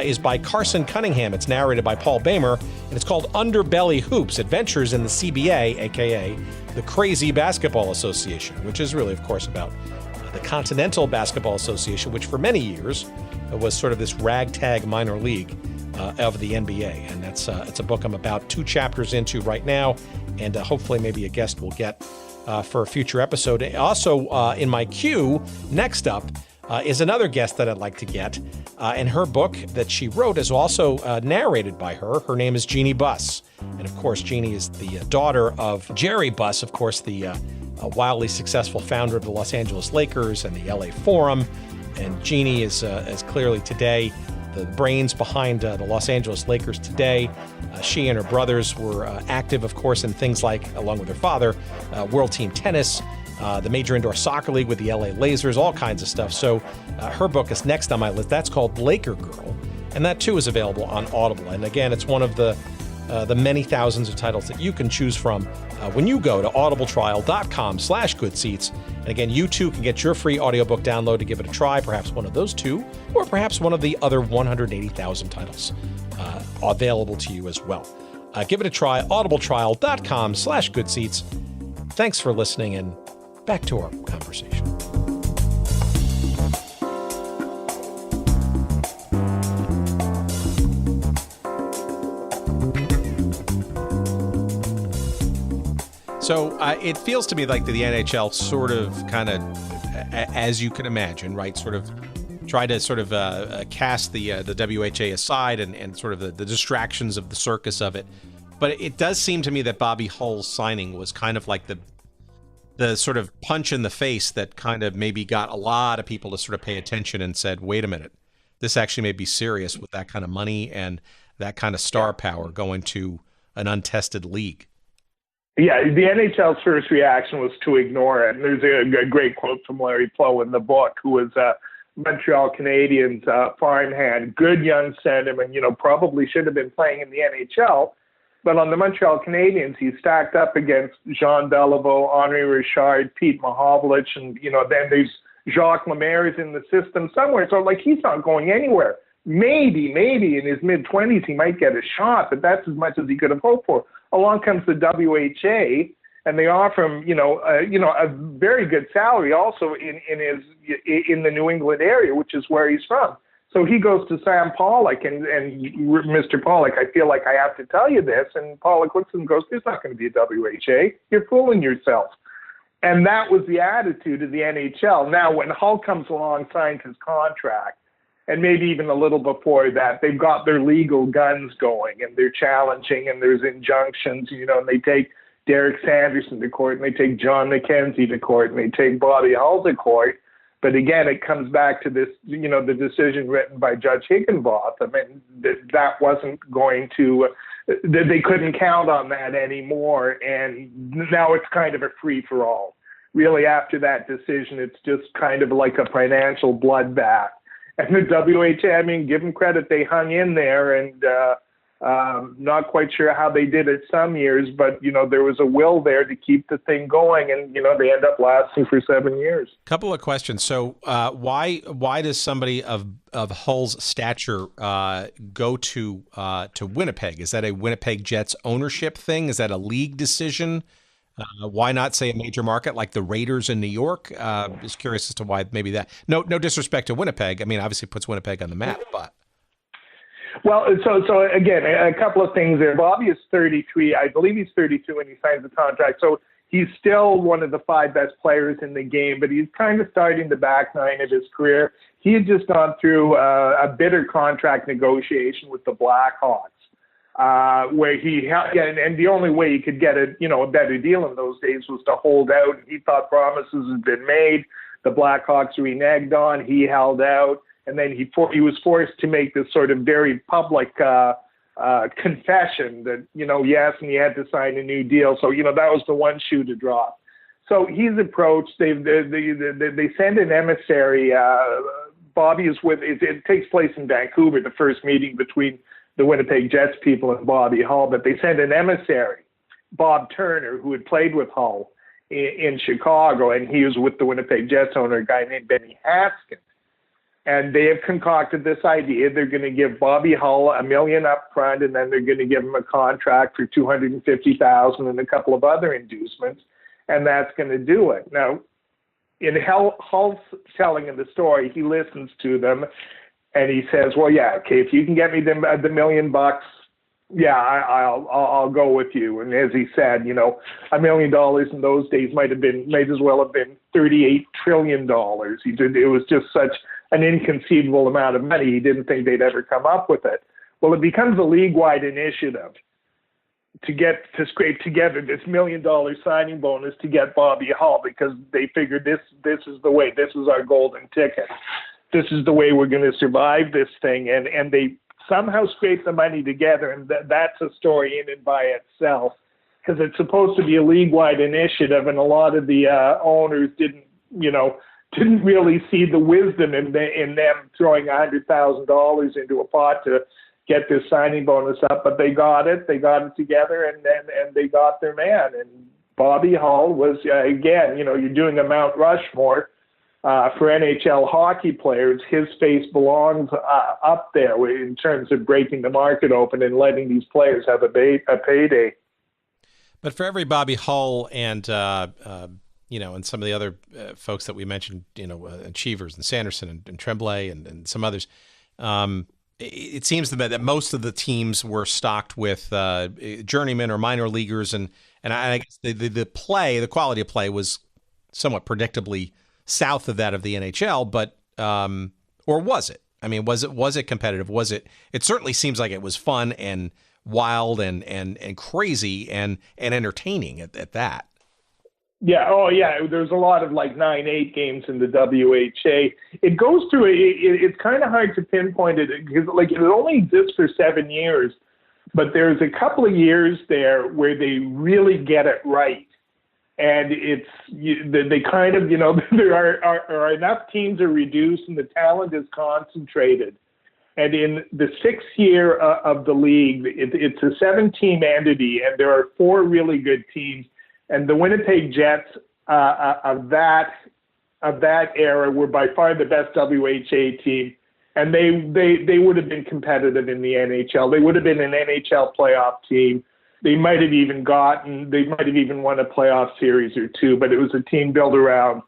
is by Carson Cunningham. It's narrated by Paul Bamer, and it's called Underbelly Hoops, Adventures in the CBA, a.k.a. the Crazy Basketball Association, which is really, of course, about the Continental Basketball Association, which for many years was sort of this ragtag minor league of the NBA. And it's a book I'm about 2 chapters into right now, and hopefully maybe a guest will get for a future episode. Also, in my queue, next up, is another guest that I'd like to get, and her book that she wrote is also narrated by her. Her name is Jeannie Buss, and of course, Jeannie is the daughter of Jerry Buss, of course, the wildly successful founder of the Los Angeles Lakers and the LA Forum, and Jeannie is clearly today the brains behind the Los Angeles Lakers today. She and her brothers were active, of course, in things like, along with her father, World Team Tennis, the Major Indoor Soccer League with the LA Lasers, all kinds of stuff. So her book is next on my list. That's called Laker Girl, and that too is available on Audible. And again, it's one of the many thousands of titles that you can choose from when you go to audibletrial.com/goodseats. And again, you too can get your free audiobook download to give it a try, perhaps one of those 2, or perhaps one of the other 180,000 titles available to you as well. Give it a try, audibletrial.com/goodseats. Thanks for listening, and back to our conversation. So it feels to me like the NHL sort of kind of, as you can imagine, right, sort of try to sort of cast the WHA aside and sort of the distractions of the circus of it. But it does seem to me that Bobby Hull's signing was kind of like the sort of punch in the face that kind of maybe got a lot of people to sort of pay attention and said, wait a minute, this actually may be serious with that kind of money and that kind of star power going to an untested league. Yeah, the NHL's first reaction was to ignore it. And there's a great quote from Larry Plow in the book, who was Montreal Canadiens farmhand, good young centerman, probably should have been playing in the NHL. But on the Montreal Canadiens, he stacked up against Jean Beliveau, Henri Richard, Pete Mahovlich, and, then there's Jacques Lemaire is in the system somewhere. So, he's not going anywhere. Maybe in his mid-20s he might get a shot, but that's as much as he could have hoped for. Along comes the WHA, and they offer him, a very good salary also in the New England area, which is where he's from. So he goes to Sam Pollock, and Mr. Pollock, I feel like I have to tell you this. And Pollock looks at him and goes, there's not going to be a WHA. You're fooling yourself. And that was the attitude of the NHL. Now, when Hull comes along, signs his contract, and maybe even a little before that, they've got their legal guns going, and they're challenging, and there's injunctions, and they take Derek Sanderson to court, and they take John McKenzie to court, and they take Bobby Hull to court. But again, it comes back to this, the decision written by Judge Higginbotham, and that wasn't going to, they couldn't count on that anymore, and now it's kind of a free-for-all. Really, after that decision, it's just kind of like a financial bloodbath. And the WHA, give them credit, they hung in there, and Not quite sure how they did it some years, but, there was a will there to keep the thing going, and, they end up lasting for 7 years. Couple of questions. So why does somebody of Hull's stature go to Winnipeg? Is that a Winnipeg Jets ownership thing? Is that a league decision? Why not say a major market like the Raiders in New York? Just curious as to why maybe that. No disrespect to Winnipeg. I mean, obviously puts Winnipeg on the map, but. Well, so again, a couple of things there. Bobby is 33. I believe he's 32 when he signs the contract. So he's still one of the 5 best players in the game, but he's kind of starting the back nine of his career. He had just gone through a bitter contract negotiation with the Blackhawks, where and the only way he could get a better deal in those days was to hold out. He thought promises had been made. The Blackhawks reneged on. He held out. And then he was forced to make this sort of very public confession that, yes, and he had to sign a new deal. So, that was the one shoe to drop. So he's approached. They send an emissary. Bobby is with. It takes place in Vancouver, the first meeting between the Winnipeg Jets people and Bobby Hull. But they send an emissary, Bob Turner, who had played with Hull in Chicago, and he was with the Winnipeg Jets owner, a guy named Benny Haskins. And they have concocted this idea. They're going to give Bobby Hull $1 million up front, and then they're going to give him a contract for $250,000 and a couple of other inducements, and that's going to do it. Now, in Hull's telling of the story, he listens to them, and he says, "Well, yeah, okay, if you can get me the $1 million, yeah, I'll go with you." And as he said, $1 million in those days might as well have been $38 trillion. It was just such an inconceivable amount of money. He didn't think they'd ever come up with it. Well, it becomes a league-wide initiative to scrape together this $1 million signing bonus to get Bobby Hull, because they figured this is the way. This is our golden ticket. This is the way we're going to survive this thing. And they somehow scrape the money together, and that's a story in and by itself, because it's supposed to be a league-wide initiative, and a lot of the owners didn't really see the wisdom in them throwing $100,000 into a pot to get this signing bonus up, but they got it together, and they got their man. And Bobby Hull was, again, you're doing a Mount Rushmore for NHL hockey players. His face belongs up there in terms of breaking the market open and letting these players have a payday. But for every Bobby Hull and and some of the other folks that we mentioned, Achievers and Sanderson and Tremblay and some others, it seems to me that most of the teams were stocked with journeymen or minor leaguers, and I guess the quality of play was somewhat predictably south of that of the NHL, but or was it? I mean, was it competitive? Was it? It certainly seems like it was fun and wild and crazy and entertaining at that. Yeah. Oh, yeah. There's a lot of 9-8 games in the WHA. It goes through. It's kind of hard to pinpoint it because it only exists for 7 years, but there's a couple of years there where they really get it right, and they kind of there are enough teams are reduced and the talent is concentrated. And in the 6th year of the league, it's a 7-team entity, and there are 4 really good teams. And the Winnipeg Jets of that era were by far the best WHA team, and they would have been competitive in the NHL. They would have been an NHL playoff team. They might have even won a playoff series or two. But it was a team built around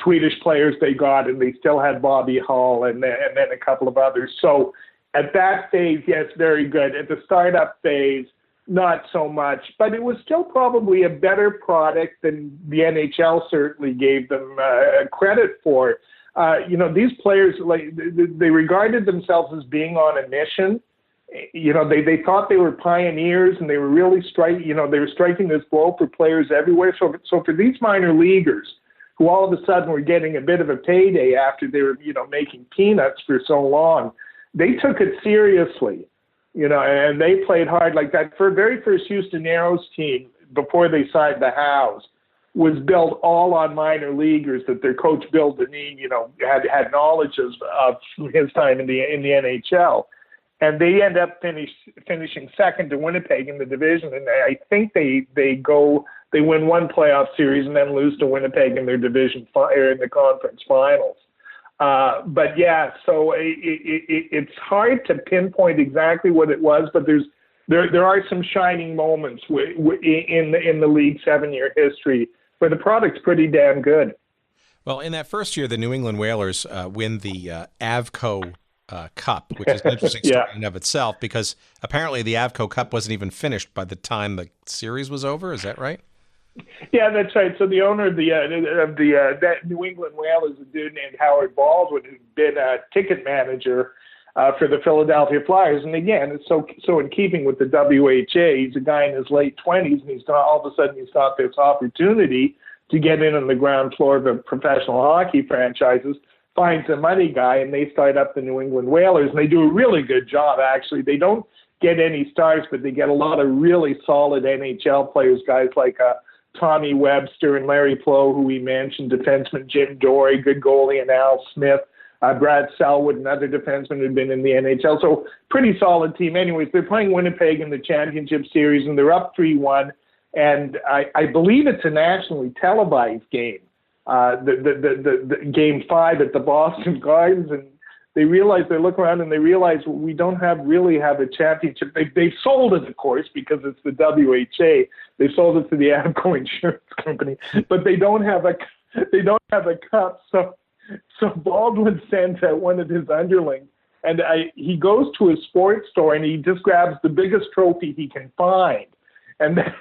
Swedish players they got, and they still had Bobby Hull and then a couple of others. So at that phase, yes, very good. At the startup phase, not so much, but it was still probably a better product than the NHL certainly gave them credit for. These players, they regarded themselves as being on a mission. They thought they were pioneers, and they were really they were striking this blow for players everywhere. So for these minor leaguers, who all of a sudden were getting a bit of a payday after they were, making peanuts for so long, they took it seriously. And they played hard. Like that very first Houston Aeros team, before they signed the House, was built all on minor leaguers that their coach Bill Dineen, had knowledge of his time in the NHL. and they end up finishing second to Winnipeg in the division. And I think they win one playoff series and then lose to Winnipeg in their division in the conference finals. But yeah, so it's hard to pinpoint exactly what it was, but there are some shining moments in the league's 7-year history where the product's pretty damn good. Well, in that first year, the New England Whalers win the Avco Cup, which is an interesting story in and of itself, because apparently the Avco Cup wasn't even finished by the time the series was over. Is that right? Yeah, that's right. So the owner of that New England Whalers is a dude named Howard Baldwin, who'd been a ticket manager for the Philadelphia Flyers. And again, it's so in keeping with the WHA. He's a guy in his late 20s, and all of a sudden he's got this opportunity to get in on the ground floor of a professional hockey franchises, finds a money guy, and they start up the New England Whalers, and they do a really good job, actually. They don't get any stars, but they get a lot of really solid NHL players, guys like Tommy Webster and Larry Plow, who we mentioned, defenseman Jim Dory, good goalie, and Al Smith, Brad Selwood, another defenseman who'd been in the NHL. So pretty solid team. Anyways, they're playing Winnipeg in the championship series, and they're up 3-1. And I believe it's a nationally televised game, the game 5 at the Boston Gardens, and they look around and they realize we don't really have a championship. They've sold it, of course, because it's the WHA. They sold it to the Avco Insurance Company, but they don't have a cup. So Baldwin sends out one of his underlings, and he goes to a sports store and he just grabs the biggest trophy he can find, and that's.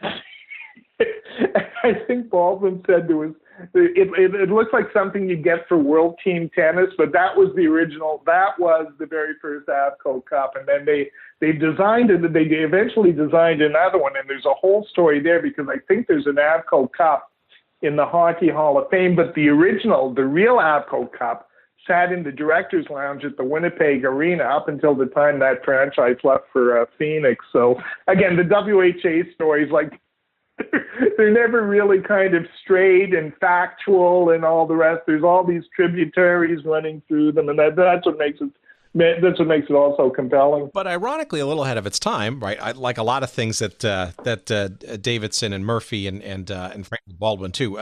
I think Baldwin said it looks like something you get for World Team Tennis, but that was the original. That was the very first Avco Cup, and then they designed it. They eventually designed another one, and there's a whole story there because I think there's an Avco Cup in the Hockey Hall of Fame, but the real Avco Cup sat in the director's lounge at the Winnipeg Arena up until the time that franchise left for Phoenix. So again, the WHA stories, like, they're never really kind of straight and factual and all the rest. There's all these tributaries running through them, and that's what makes it all so compelling. But ironically, a little ahead of its time, right? Like a lot of things that Davidson and Murphy and frankly Baldwin too,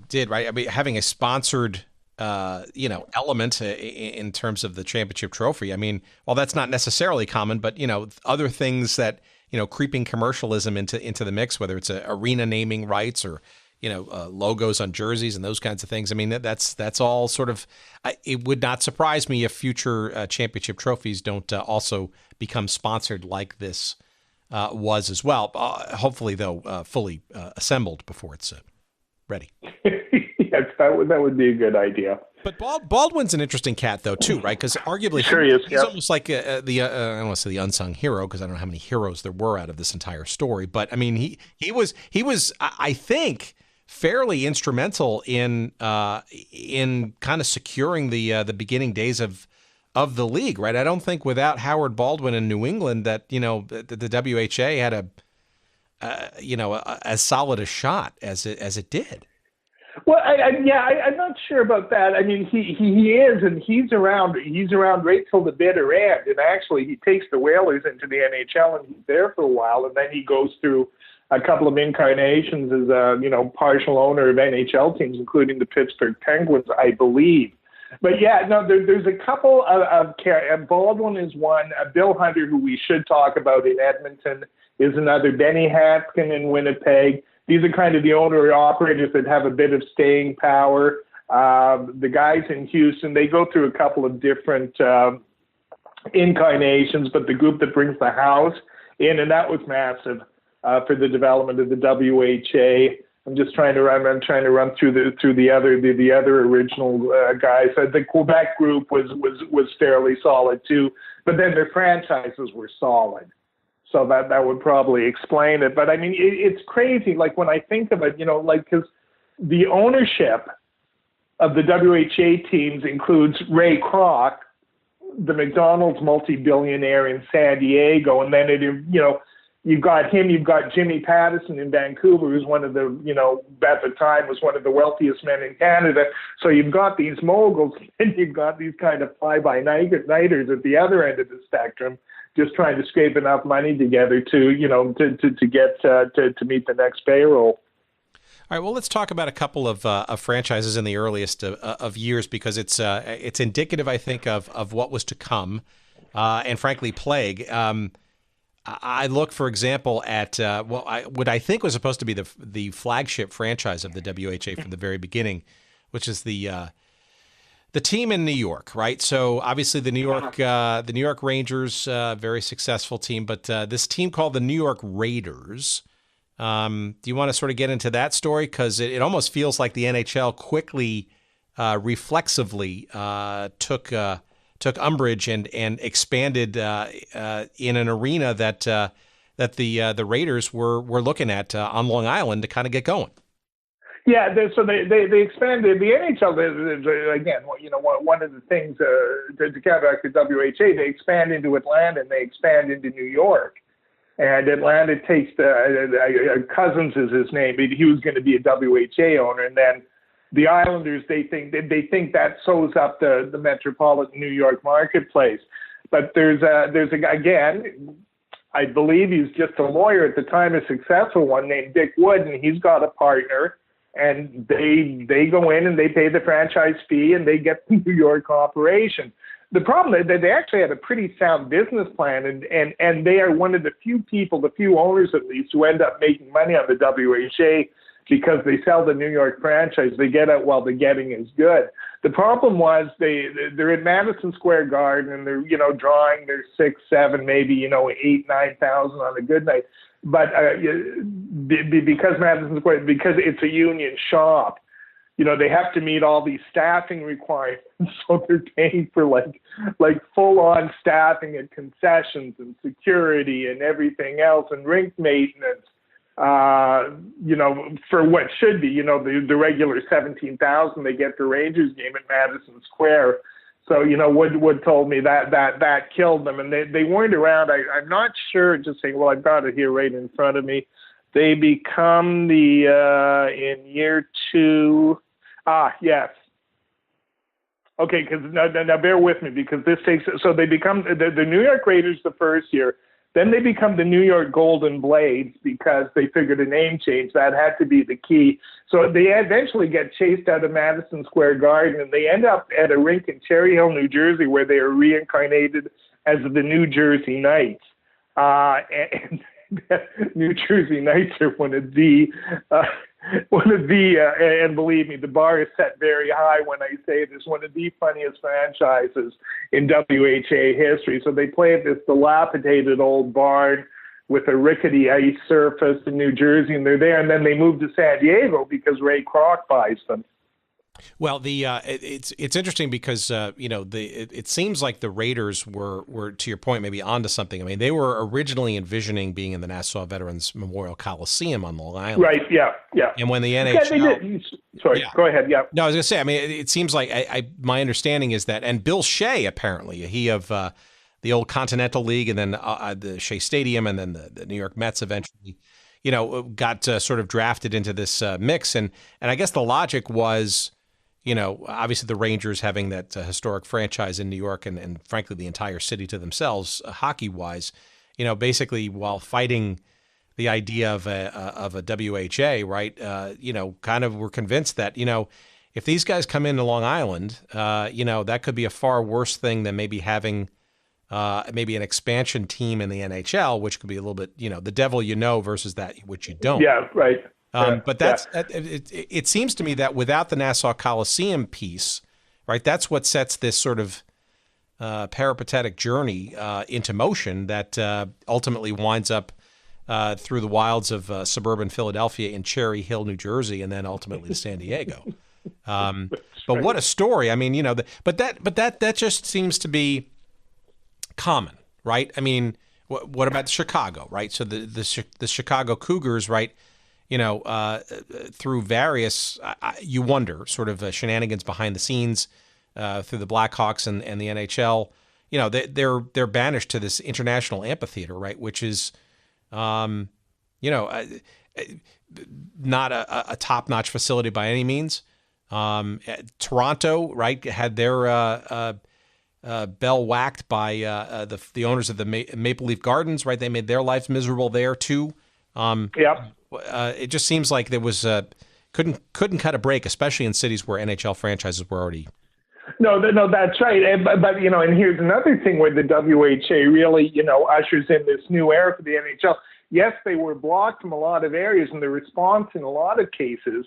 did, right? I mean, having a sponsored element in terms of the championship trophy. I mean, well, that's not necessarily common, but other things that creeping commercialism into the mix, whether it's arena naming rights or logos on jerseys and those kinds of things. I mean, that's all sort of. It would not surprise me if future championship trophies don't also become sponsored like this was as well. Hopefully, though, fully assembled before it's ready. Yes, that would be a good idea. But Baldwin's an interesting cat, though, too, right? Because arguably he's almost like I don't want to say the unsung hero, because I don't know how many heroes there were out of this entire story. But I mean, he was I think fairly instrumental in kind of securing the beginning days of the league, right? I don't think without Howard Baldwin in New England that the WHA had as solid a shot as it did. Well, I'm not sure about that. I mean, he is, and he's around right till the bitter end. And actually, he takes the Whalers into the NHL, and he's there for a while, and then he goes through a couple of incarnations as a partial owner of NHL teams, including the Pittsburgh Penguins, I believe. But yeah, no, there's a couple of Baldwin is one. Bill Hunter, who we should talk about in Edmonton, is another. Benny Haskin in Winnipeg. These are kind of the owner-operators that have a bit of staying power. The guys in Houston, they go through a couple of different incarnations, but the group that brings the house in, and that was massive for the development of the WHA. I'm trying to run through the other original guys. The Quebec group was fairly solid too, but then their franchises were solid. So that would probably explain it. But I mean, it's crazy. Like when I think of it, because the ownership of the WHA teams includes Ray Kroc, the McDonald's multi-billionaire in San Diego, and then You've got him. You've got Jimmy Pattison in Vancouver, who's one of the, at the time was one of the wealthiest men in Canada. So you've got these moguls, and you've got these kind of fly-by-nighters at the other end of the spectrum, just trying to scrape enough money together to get to meet the next payroll. All right. Well, let's talk about a couple of franchises in the earliest of years, because it's indicative, I think, of what was to come, and frankly, plague. I look, for example, at what I think was supposed to be the flagship franchise of the WHA from the very beginning, which is the team in New York, right? So obviously the New York Rangers, very successful team, but this team called the New York Raiders. Do you want to sort of get into that story? Because it almost feels like the NHL quickly, reflexively took umbrage and expanded in an arena that the Raiders were looking at on Long Island to kind of get going. Yeah, so they expanded the NHL. Again, one of the things to counteract the WHA, they expand into Atlanta and they expand into New York. And Atlanta takes Cousins is his name. He was going to be a WHA owner, and then the Islanders, they think that sews up the metropolitan New York marketplace. But there's again, I believe he's just a lawyer at the time, a successful one named Dick Wood, and he's got a partner, and they go in and they pay the franchise fee and they get the New York operation. The problem is that they actually had a pretty sound business plan, and they are one of the few owners at least, who end up making money on the WHA, because they sell the New York franchise. They get it while the getting is good. The problem was they're at Madison Square Garden, and they're drawing their 6, 7, maybe 8, 9,000 on a good night. But because Madison Square, because it's a union shop, they have to meet all these staffing requirements, so they're paying for like full-on staffing and concessions and security and everything else and rink maintenance. For what should be, the regular 17,000 they get for Rangers game at Madison Square. So, Wood told me that killed them, and they weren't around. I'm not sure, just saying, well, I've got it here right in front of me. They become in year 2. Yes. Okay, because now bear with me, because this takes, so they become the New York Raiders the first year. Then they become the New York Golden Blades, because they figured a name change, that had to be the key. So they eventually get chased out of Madison Square Garden, and they end up at a rink in Cherry Hill, New Jersey, where they are reincarnated as the New Jersey Knights. And New Jersey Knights are one of the, and believe me, the bar is set very high when I say this, one of the funniest franchises in WHA history. So they play at this dilapidated old barn with a rickety ice surface in New Jersey, and they're there, and then they move to San Diego because Ray Kroc buys them. Well, it's interesting because it seems like the Raiders were, to your point, maybe onto something. I mean, they were originally envisioning being in the Nassau Veterans Memorial Coliseum on Long Island. Right. Yeah. And when the NHL, Go ahead. Yeah. No, I was going to say. I mean, it seems like my understanding is that, and Bill Shea, apparently, he of the old Continental League, and then the Shea Stadium, and then the New York Mets eventually, got sort of drafted into this mix, and I guess the logic was, obviously the Rangers having that historic franchise in New York, and frankly the entire city to themselves, hockey-wise, basically while fighting the idea of a WHA, right? Kind of were convinced that if these guys come into Long Island, that could be a far worse thing than maybe having maybe an expansion team in the NHL, which could be a little bit, the devil versus that which you don't. Yeah, right. But it seems to me that without the Nassau Coliseum piece, right, that's what sets this sort of peripatetic journey into motion that ultimately winds up through the wilds of suburban Philadelphia in Cherry Hill, New Jersey, and then ultimately to San Diego. But what a story! I mean, but that just seems to be common, right? I mean, what about Chicago, right? So the Chicago Cougars, right? Through various, you wonder, sort of shenanigans behind the scenes through the Blackhawks and the NHL, they're banished to this international amphitheater, right? Which is, You know, not a top-notch facility by any means. Toronto, right, had their bell whacked by the owners of the Maple Leaf Gardens, right? They made their lives miserable there too. It just seems like there was couldn't cut a break, especially in cities where NHL franchises were already. No, that's right. But you know, and here's another thing where the WHA really, you know, ushers in this new era for the NHL. Yes, they were blocked from a lot of areas, and the response in a lot of cases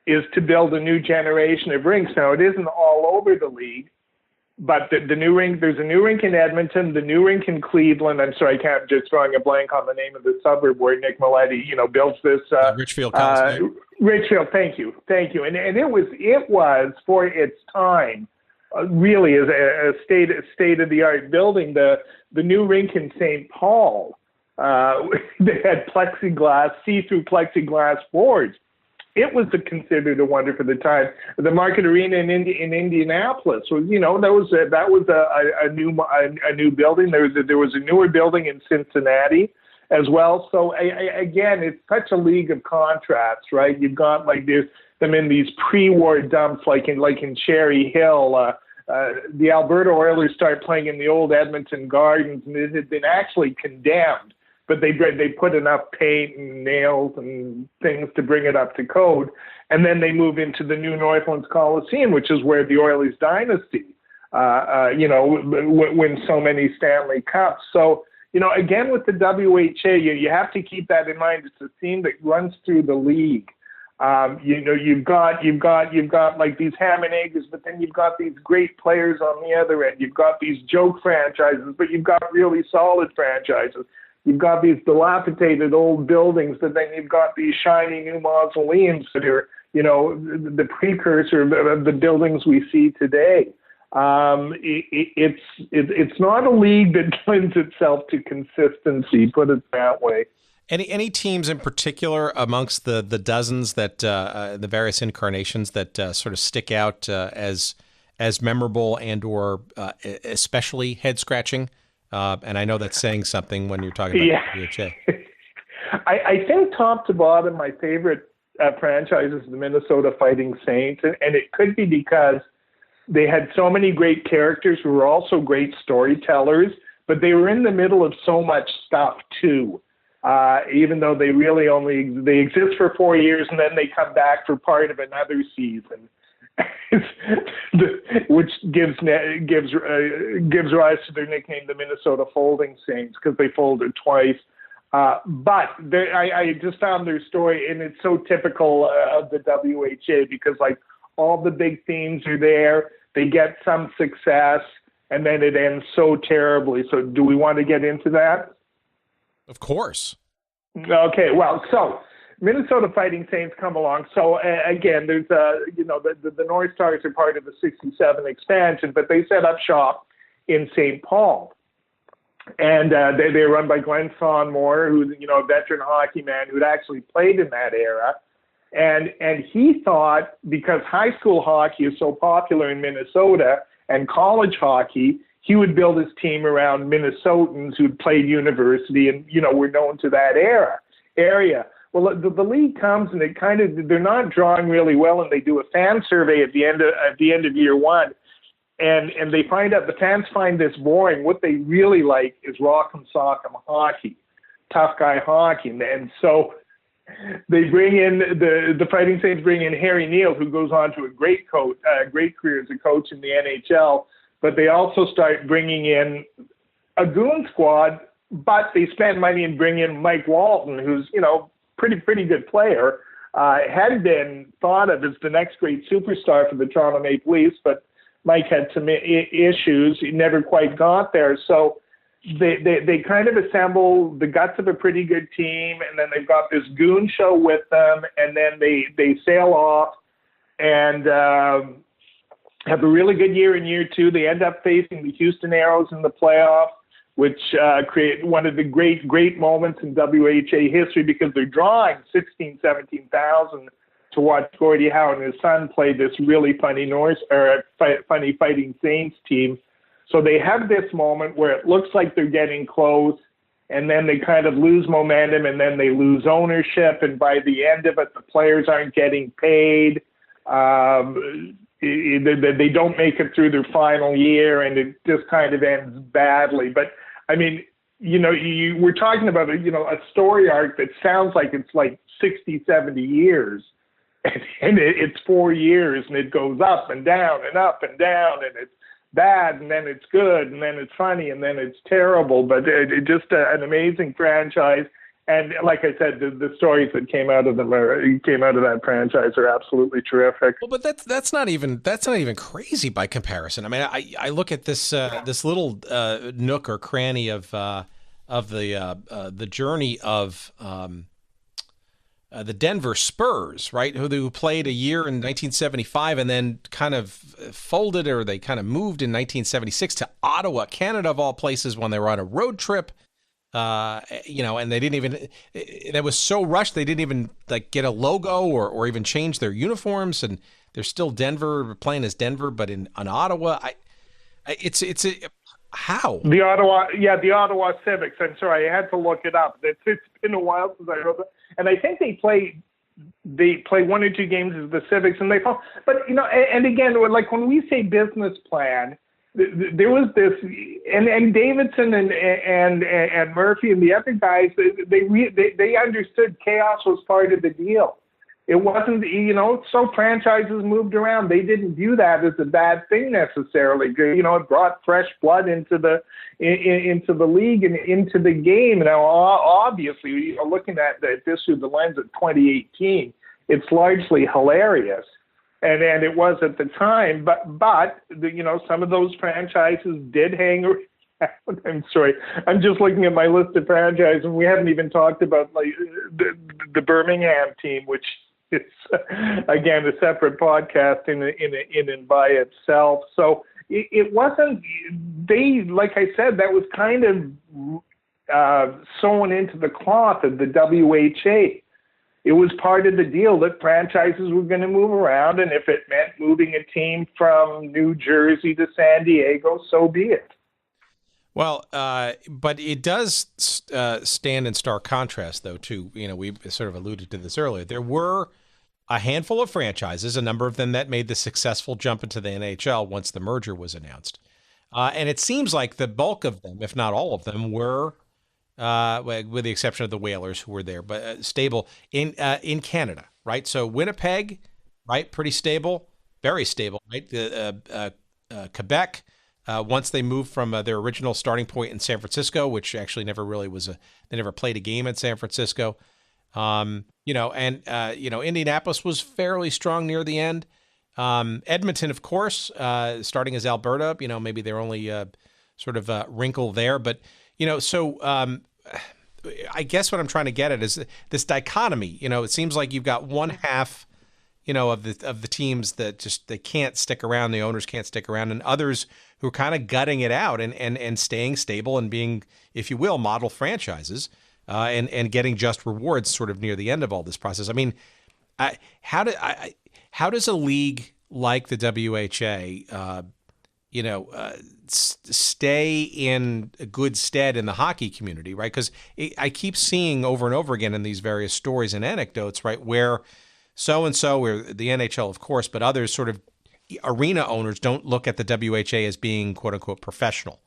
is to build a new generation of rinks. Now, it isn't all over the league, but the new rink, there's a new rink in Edmonton, the new rink in Cleveland. I'm sorry, I can't just drawing a blank on the name of the suburb where Nick Milletti, you know, builds this. Richfield, Richfield, thank you. And it was for its time, really as a state of the art building. The new rink in St. Paul, they had see-through plexiglass boards. It was considered a wonder for the time. The Market Arena in Indianapolis was, you know, that was a new building. There was a newer building in Cincinnati as well. So again, it's such a league of contrasts, right? You've got like them in these pre-war dumps, like in Cherry Hill. The Alberta Oilers start playing in the old Edmonton Gardens, and it had been actually condemned. But they put enough paint and nails and things to bring it up to code. And then they move into the new Northlands Coliseum, which is where the Oilers dynasty, you know, win so many Stanley Cups. So, you know, again, with the WHA, you have to keep that in mind. It's a theme that runs through the league. You know, you've got like these ham and eggers, but then you've got these great players on the other end. You've got these joke franchises, but you've got really solid franchises. You've got these dilapidated old buildings, but then you've got these shiny new mausoleums that are, you know, the precursor of the buildings we see today. It's not a league that lends itself to consistency, put it that way. Any teams in particular amongst the dozens that the various incarnations that sort of stick out as memorable and or especially head scratching? And I know that's saying something when you're talking about the WHA. I think top to bottom, my favorite franchise is the Minnesota Fighting Saints, and it could be because they had so many great characters who were also great storytellers, but they were in the middle of so much stuff too. Even though they really they exist for 4 years and then they come back for part of another season. Which gives rise to their nickname, the Minnesota Folding Saints, because they folded twice. But I just found their story, and it's so typical of the WHA because, like, all the big themes are there. They get some success, and then it ends so terribly. So do we want to get into that? Of course. Okay, well, so Minnesota Fighting Saints come along. So again, there's you know, the North Stars are part of the '67 expansion, but they set up shop in St. Paul, and they're run by Glenn Sonmore, who's, you know, a veteran hockey man who'd actually played in that era, and he thought because high school hockey is so popular in Minnesota and college hockey, he would build his team around Minnesotans who'd played university and, you know, were known to that area. Well, the league comes and they're not drawing really well, and they do a fan survey at the end of year one, and they find out the fans find this boring. What they really like is rock'em sock'em hockey, tough guy hockey, and so they bring in the Fighting Saints bring in Harry Neal, who goes on to a great career as a coach in the NHL. But they also start bringing in a goon squad, but they spend money and bring in Mike Walton, who's, you know, pretty good player, had been thought of as the next great superstar for the Toronto Maple Leafs, but Mike had some issues. He never quite got there. So they kind of assemble the guts of a pretty good team, and then they've got this goon show with them, and then they sail off and have a really good year in year two. They end up facing the Houston Aeros in the playoffs, which create one of the great moments in WHA history because they're drawing 17,000 to watch Gordie Howe and his son play this really funny funny Fighting Saints team. So they have this moment where it looks like they're getting close, and then they kind of lose momentum, and then they lose ownership, and by the end of it, the players aren't getting paid. They don't make it through their final year, and it just kind of ends badly. But I mean, we're talking about a story arc that sounds like it's like 60, 70 years, and it's 4 years, and it goes up and down and up and down, and it's bad, and then it's good, and then it's funny, and then it's terrible. But it just an amazing franchise. And like I said, the stories that came out of that franchise are absolutely terrific. Well, but that's not even crazy by comparison. I mean, I look at this little nook or cranny of the journey of the Denver Spurs, right? Who played a year in 1975 and then kind of folded, or they kind of moved in 1976 to Ottawa, Canada, of all places, when they were on a road trip. And they didn't even, that was so rushed, they didn't even like get a logo or even change their uniforms, and they're still Denver, playing as Denver, but on Ottawa. How? The Ottawa Civics. I'm sorry, I had to look it up. It's been a while since I wrote it, and I think they play 1 or 2 games as the Civics, and but and again, like when we say business plan, there was this, and Davidson and Murphy and the other guys, they understood chaos was part of the deal. It wasn't, so franchises moved around. They didn't view that as a bad thing necessarily. It brought fresh blood into the league and into the game. Now, obviously, looking at this through the lens of 2018, it's largely hilarious. And it was at the time, but some of those franchises did hang around. I'm sorry, I'm just looking at my list of franchises, and we haven't even talked about like the Birmingham team, which is again a separate podcast in and by itself. So it wasn't. Like I said, that was kind of sewn into the cloth of the WHA. It was part of the deal that franchises were going to move around, and if it meant moving a team from New Jersey to San Diego, so be it. Well, but it does stand in stark contrast, though, to, we sort of alluded to this earlier. There were a handful of franchises, a number of them that made the successful jump into the NHL once the merger was announced. And it seems like the bulk of them, if not all of them, were with the exception of the Whalers who were there, but stable in Canada, right? So Winnipeg, right, pretty stable, very stable, right? Quebec, once they moved from their original starting point in San Francisco, which actually never really was they never played a game in San Francisco, Indianapolis was fairly strong near the end. Edmonton, of course, starting as Alberta, maybe they're only sort of wrinkle there, but I guess what I'm trying to get at is this dichotomy. It seems like you've got one half, of the teams that just they can't stick around, the owners can't stick around, and others who are kind of gutting it out and staying stable and being, if you will, model franchises, and getting just rewards sort of near the end of all this process. I mean, how does a league like the WHA, stay in good stead in the hockey community, right? Because I keep seeing over and over again in these various stories and anecdotes, right, where so-and-so, where the NHL, of course, but others sort of arena owners don't look at the WHA as being, quote unquote, professional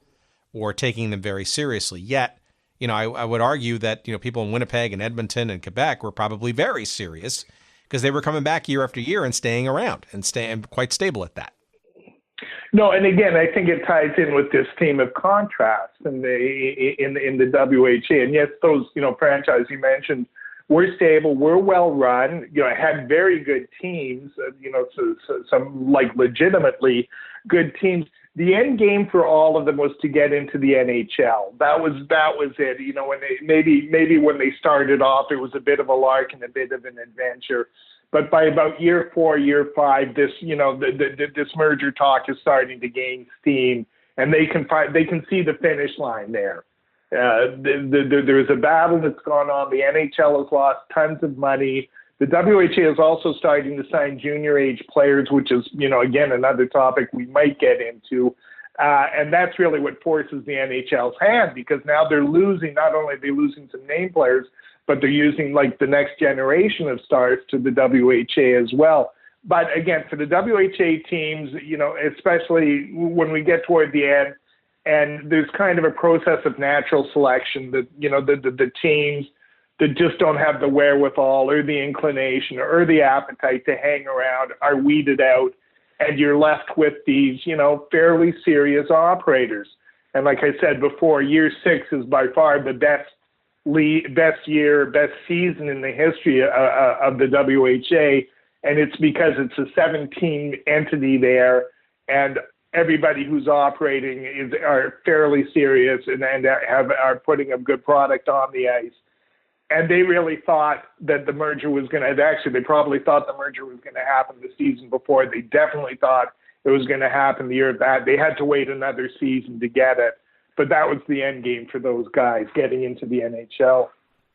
or taking them very seriously. Yet, I would argue that, people in Winnipeg and Edmonton and Quebec were probably very serious because they were coming back year after year and staying around and staying quite stable at that. No, and again, I think it ties in with this theme of contrast in the WHA. And yes, those franchises you mentioned were stable, were well run. Had very good teams. Some like legitimately good teams. The end game for all of them was to get into the NHL. That was it. When maybe when they started off, it was a bit of a lark and a bit of an adventure. But by about year 4, year 5, this this merger talk is starting to gain steam, and they can see the finish line there. There's a battle that's gone on. The NHL has lost tons of money. The WHA is also starting to sign junior age players, which is again another topic we might get into. And that's really what forces the NHL's hand, because now they're losing, not only are they losing some name players, but they're using like the next generation of stars to the WHA as well. But again, for the WHA teams, especially when we get toward the end, and there's kind of a process of natural selection that, the teams that just don't have the wherewithal or the inclination or the appetite to hang around are weeded out, and you're left with these, fairly serious operators. And like I said before, year 6 is by far the best season in the history of the WHA, and it's because it's a 7-team entity there, and everybody who's operating are fairly serious and are putting a good product on the ice. And they really thought that the merger was going to, actually, they probably thought the merger was going to happen the season before. They definitely thought it was going to happen the year of that. They had to wait another season to get it. But that was the end game for those guys getting into the NHL.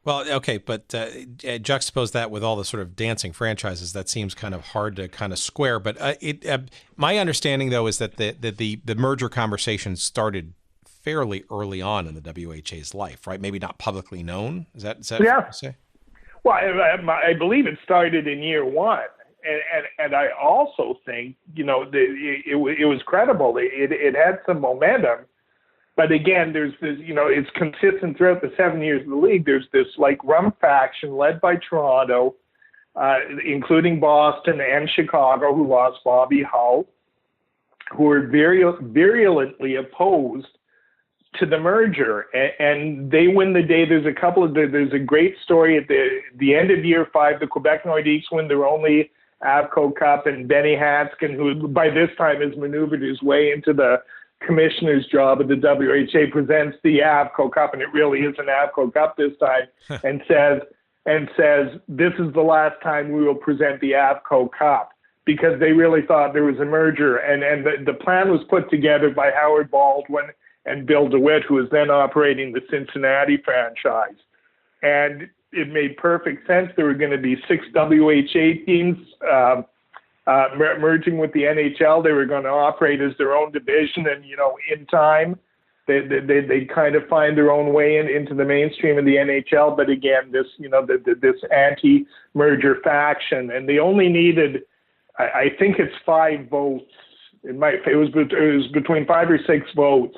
Well, okay, but juxtapose that with all the sort of dancing franchises, that seems kind of hard to kind of square. But my understanding, though, is that the merger conversation started fairly early on in the WHA's life, right? Maybe not publicly known. Is that yeah. Fair to say? Well, I believe it started in year 1, and I also think it was credible. It had some momentum, but again, there's this it's consistent throughout the 7 years of the league. There's this like rum faction led by Toronto, including Boston and Chicago, who lost Bobby Hull, who are virulently opposed to the merger, and they win the day. There's a great story at the end of year 5. The Quebec Nordiques win their only Avco Cup, and Benny Hatskin, who by this time has maneuvered his way into the commissioner's job at the WHA, presents the Avco Cup, and it really is an Avco Cup this time, and says, this is the last time we will present the Avco Cup, because they really thought there was a merger, and the plan was put together by Howard Baldwin and Bill DeWitt, who was then operating the Cincinnati franchise. And it made perfect sense. There were going to be 6 WHA teams merging with the NHL. They were going to operate as their own division, and, in time, they kind of find their own way into the mainstream of the NHL. But again, this, this anti-merger faction, and they only needed, I think it's 5 votes. It was between 5 or 6 votes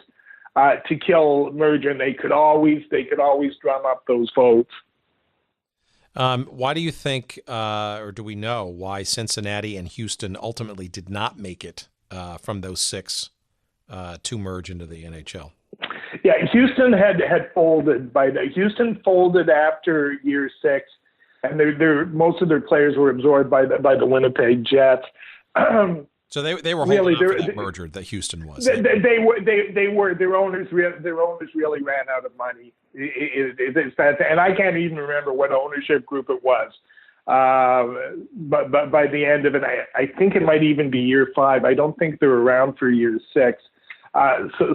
to kill merger, and they could always drum up those votes. Why do you think, or do we know why Cincinnati and Houston ultimately did not make it from those 6 to merge into the NHL? Yeah, Houston had folded Houston folded after year 6, and most of their players were absorbed by the Winnipeg Jets. So they were holding on for that merger that Houston was. They were. Their owners really ran out of money. And I can't even remember what ownership group it was. But by the end of it, I think it might even be year 5. I don't think they're around for year 6.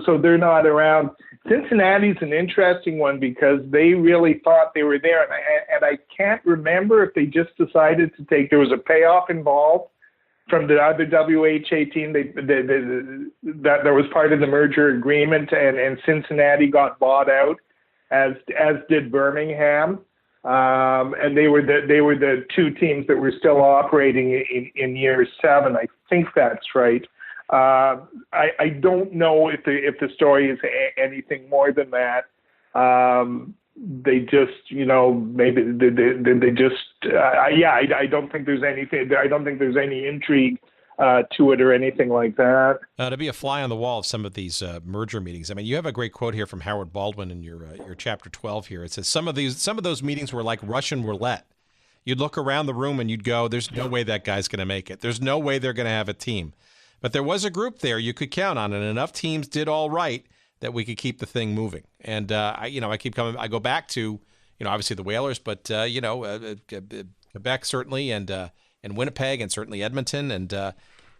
So they're not around. Cincinnati's an interesting one because they really thought they were there, and I can't remember if they just decided to take. There was a payoff involved from the other WHA team that was part of the merger agreement, and Cincinnati got bought out, as did Birmingham, and they were the 2 teams that were still operating in year 7. I think that's right. I don't know if the story is anything more than that. They just, maybe they just, I don't think there's anything. I don't think there's any intrigue to it or anything like that. To be a fly on the wall of some of these merger meetings. I mean, you have a great quote here from Howard Baldwin in your chapter 12 here. It says some of those meetings were like Russian roulette. You'd look around the room and you'd go, "There's no way that guy's going to make it. There's no way they're going to have a team." But there was a group there you could count on, and enough teams did all right that we could keep the thing moving. And I keep coming. I go back to, obviously the Whalers, but Quebec certainly, and Winnipeg, and certainly Edmonton, and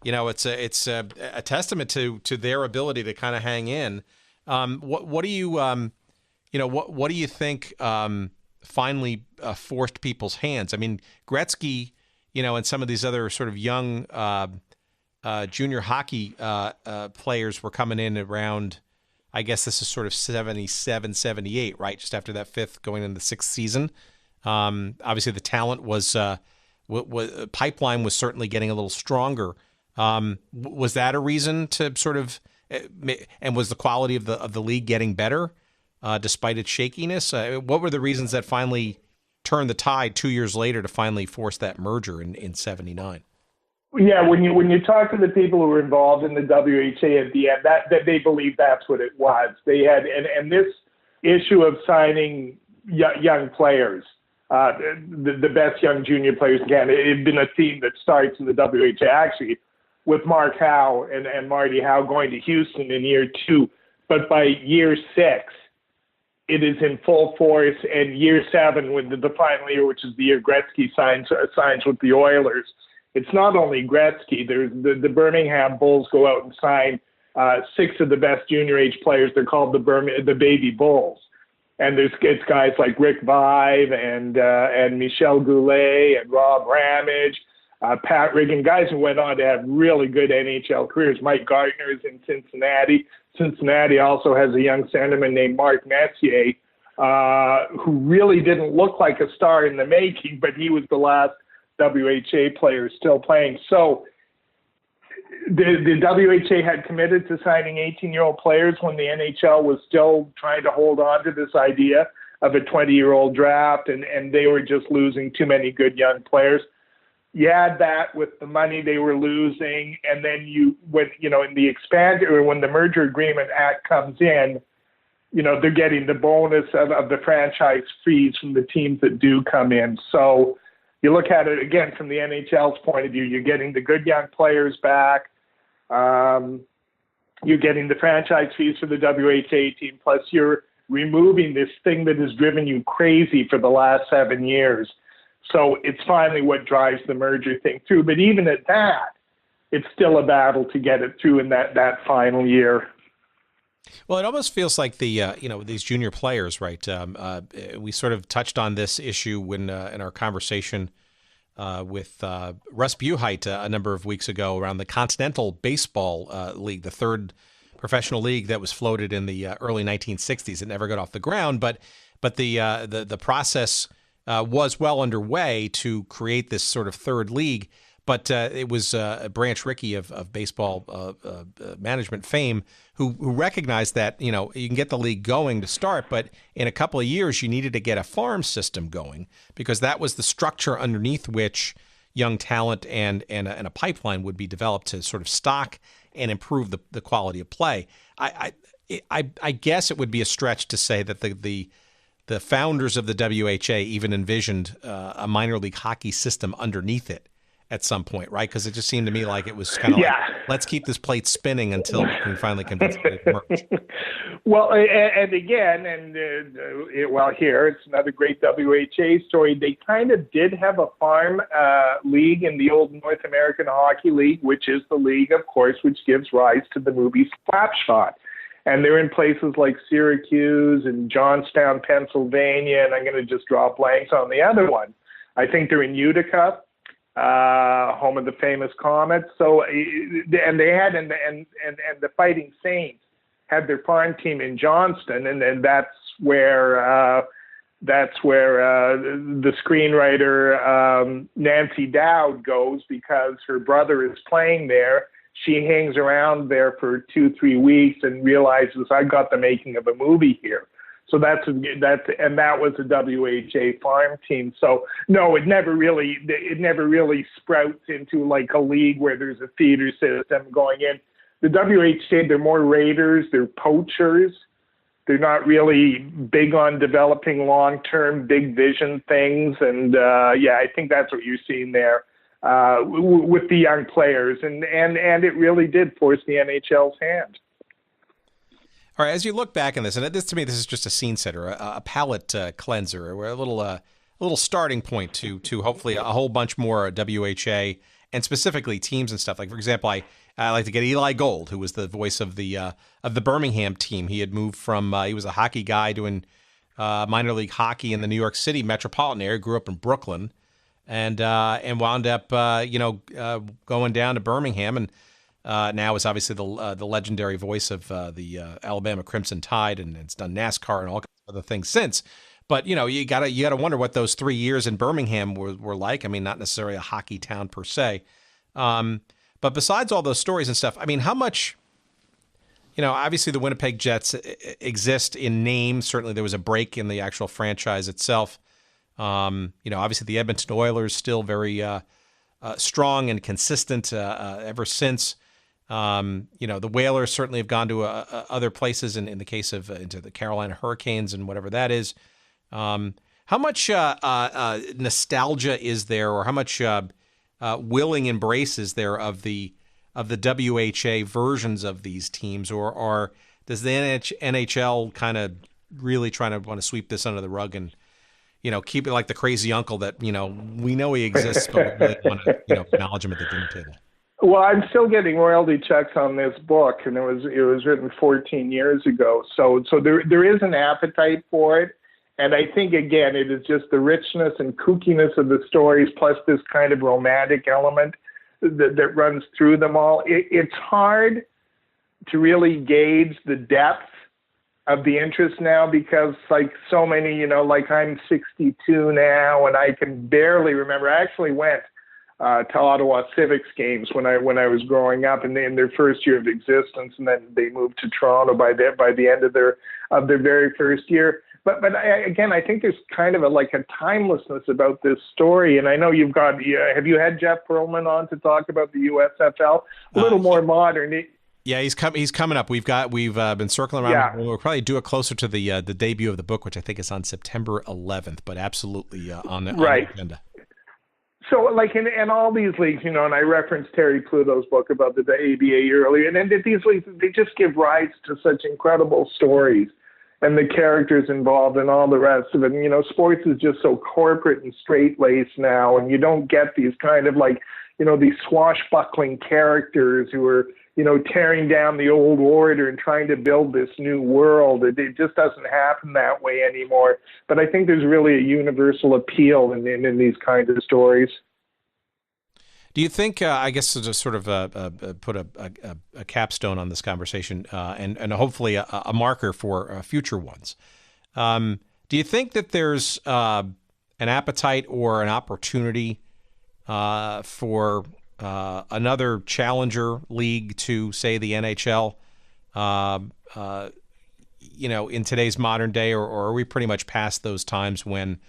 it's a testament to their ability to kind of hang in. What do you what do you think finally forced people's hands? I mean, Gretzky, and some of these other sort of young junior hockey players were coming in around, I guess this is sort of 77, 78, right? Just after that fifth, going into the sixth season. Obviously, the talent was pipeline was certainly getting a little stronger. Was that a reason to sort of, and was the quality of the league getting better despite its shakiness? What were the reasons that finally turned the tide 2 years later to finally force that merger in 79? Yeah, when you talk to the people who were involved in the WHA at the end, that they believe that's what it was. They had and this issue of signing young players, the best young junior players again, it had been a theme that starts in the WHA actually with Mark Howe and Marty Howe going to Houston in year 2, but by year 6, it is in full force. And year 7, when the final year, which is the year Gretzky signs with the Oilers. It's not only Gretzky. There's the Birmingham Bulls go out and sign 6 of the best junior age players. They're called the Baby Bulls, and it's guys like Rick Vive and Michel Goulet and Rob Ramage, Pat Riggin, guys who went on to have really good NHL careers. Mike Gardner is in Cincinnati. Cincinnati also has a young centerman named Mark Messier, who really didn't look like a star in the making, but he was the last WHA players still playing. So the WHA had committed to signing 18-year-old players when the NHL was still trying to hold on to this idea of a 20-year-old draft, and they were just losing too many good young players. You add that with the money they were losing, and then in the or when the merger agreement act comes in, they're getting the bonus of the franchise fees from the teams that do come in. So you look at it again from the NHL's point of view, you're getting the good young players back. You're getting the franchise fees for the WHA team, plus you're removing this thing that has driven you crazy for the last 7 years. So it's finally what drives the merger thing through. But even at that, it's still a battle to get it through in that final year. Well, it almost feels like these junior players, right? We sort of touched on this issue when in our conversation with Russ Buchheit a number of weeks ago around the Continental Baseball League, the third professional league that was floated in the early 1960s. It never got off the ground, but the process was well underway to create this sort of third league. But it was Branch Rickey of baseball management fame who recognized that, you can get the league going to start, but in a couple of years you needed to get a farm system going because that was the structure underneath which young talent and a pipeline would be developed to sort of stock and improve the quality of play. I guess it would be a stretch to say that the founders of the WHA even envisioned a minor league hockey system underneath it at some point, right? Because it just seemed to me like it was kind of like, let's keep this plate spinning until we can finally convince it to merge. Well, and again, here, it's another great WHA story. They kind of did have a farm league in the old North American Hockey League, which is the league, of course, which gives rise to the movie Slapshot. And they're in places like Syracuse and Johnstown, Pennsylvania, and I'm going to just draw blanks on the other one. I think they're in Utica, home of the famous Comets. So, and they had, and the Fighting Saints had their farm team in Johnston, and that's where the screenwriter Nancy Dowd goes because her brother is playing there. She hangs around there for 2-3 weeks and realizes I got the making of a movie here. So that was a WHA farm team. So no, it never really sprouts into like a league where there's a theater system going in. The WHA, they're more raiders, they're poachers. They're not really big on developing long-term, big vision things. And I think that's what you're seeing there. With the young players, and it really did force the NHL's hand. All right, as you look back on this, and this to me, this is just a scene setter, a palate cleanser, or a little starting point to hopefully a whole bunch more WHA and specifically teams and stuff. Like for example, I like to get Eli Gold, who was the voice of the Birmingham team. He had moved from he was a hockey guy doing minor league hockey in the New York City metropolitan area. Grew up in Brooklyn. And wound up, going down to Birmingham and now is obviously the legendary voice of the Alabama Crimson Tide, and it's done NASCAR and all kinds of other things since. But you gotta wonder what those 3 years in Birmingham were like. I mean, not necessarily a hockey town per se, but besides all those stories and stuff, I mean, how much? Obviously the Winnipeg Jets exist in name. Certainly there was a break in the actual franchise itself. Obviously the Edmonton Oilers still very strong and consistent ever since. The Whalers certainly have gone to other places in the case of into the Carolina Hurricanes and whatever that is. How much nostalgia is there, or how much willing embrace is there of the WHA versions of these teams, or does the NHL kind of really trying to want to sweep this under the rug and keep it like the crazy uncle that we know he exists, but we really want to acknowledge him at the dinner table? Well, I'm still getting royalty checks on this book, and it was written 14 years ago. So there is an appetite for it, and I think again it is just the richness and kookiness of the stories, plus this kind of romantic element that runs through them all. It's hard to really gauge the depth of the interest now, because like so many, I'm 62 now and I can barely remember. I actually went to Ottawa Civics games when I was growing up, and in their first year of existence, and then they moved to Toronto by the end of their very first year. But I think there's kind of a timelessness about this story. And I know have you had Jeff Pearlman on to talk about the USFL? A little more modern. Yeah, he's coming up. We've been circling around. Yeah. We'll probably do it closer to the debut of the book, which I think is on September 11th, but absolutely on the agenda. So, in all these leagues, and I referenced Terry Pluto's book about the ABA earlier, and these leagues, they just give rise to such incredible stories and the characters involved and all the rest of it. And, sports is just so corporate and straight-laced now, and you don't get these kind of these swashbuckling characters who are, tearing down the old order and trying to build this new world. It just doesn't happen that way anymore. But I think there's really a universal appeal in these kinds of stories. Do you think, I guess to just sort of put a capstone on this conversation and hopefully a marker for future ones, do you think that there's an appetite or an opportunity for another challenger league to, say, the NHL, in today's modern day, or are we pretty much past those times when,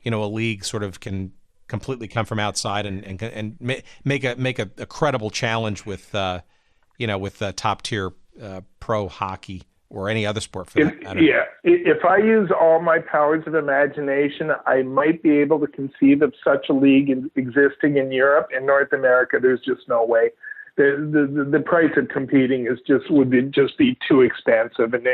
a league sort of can completely come from outside and make a credible challenge with top tier pro hockey or any other sport for that matter? Yeah, if I use all my powers of imagination, I might be able to conceive of such a league existing in Europe. In North America, there's just no way. The price of competing would be too expensive, and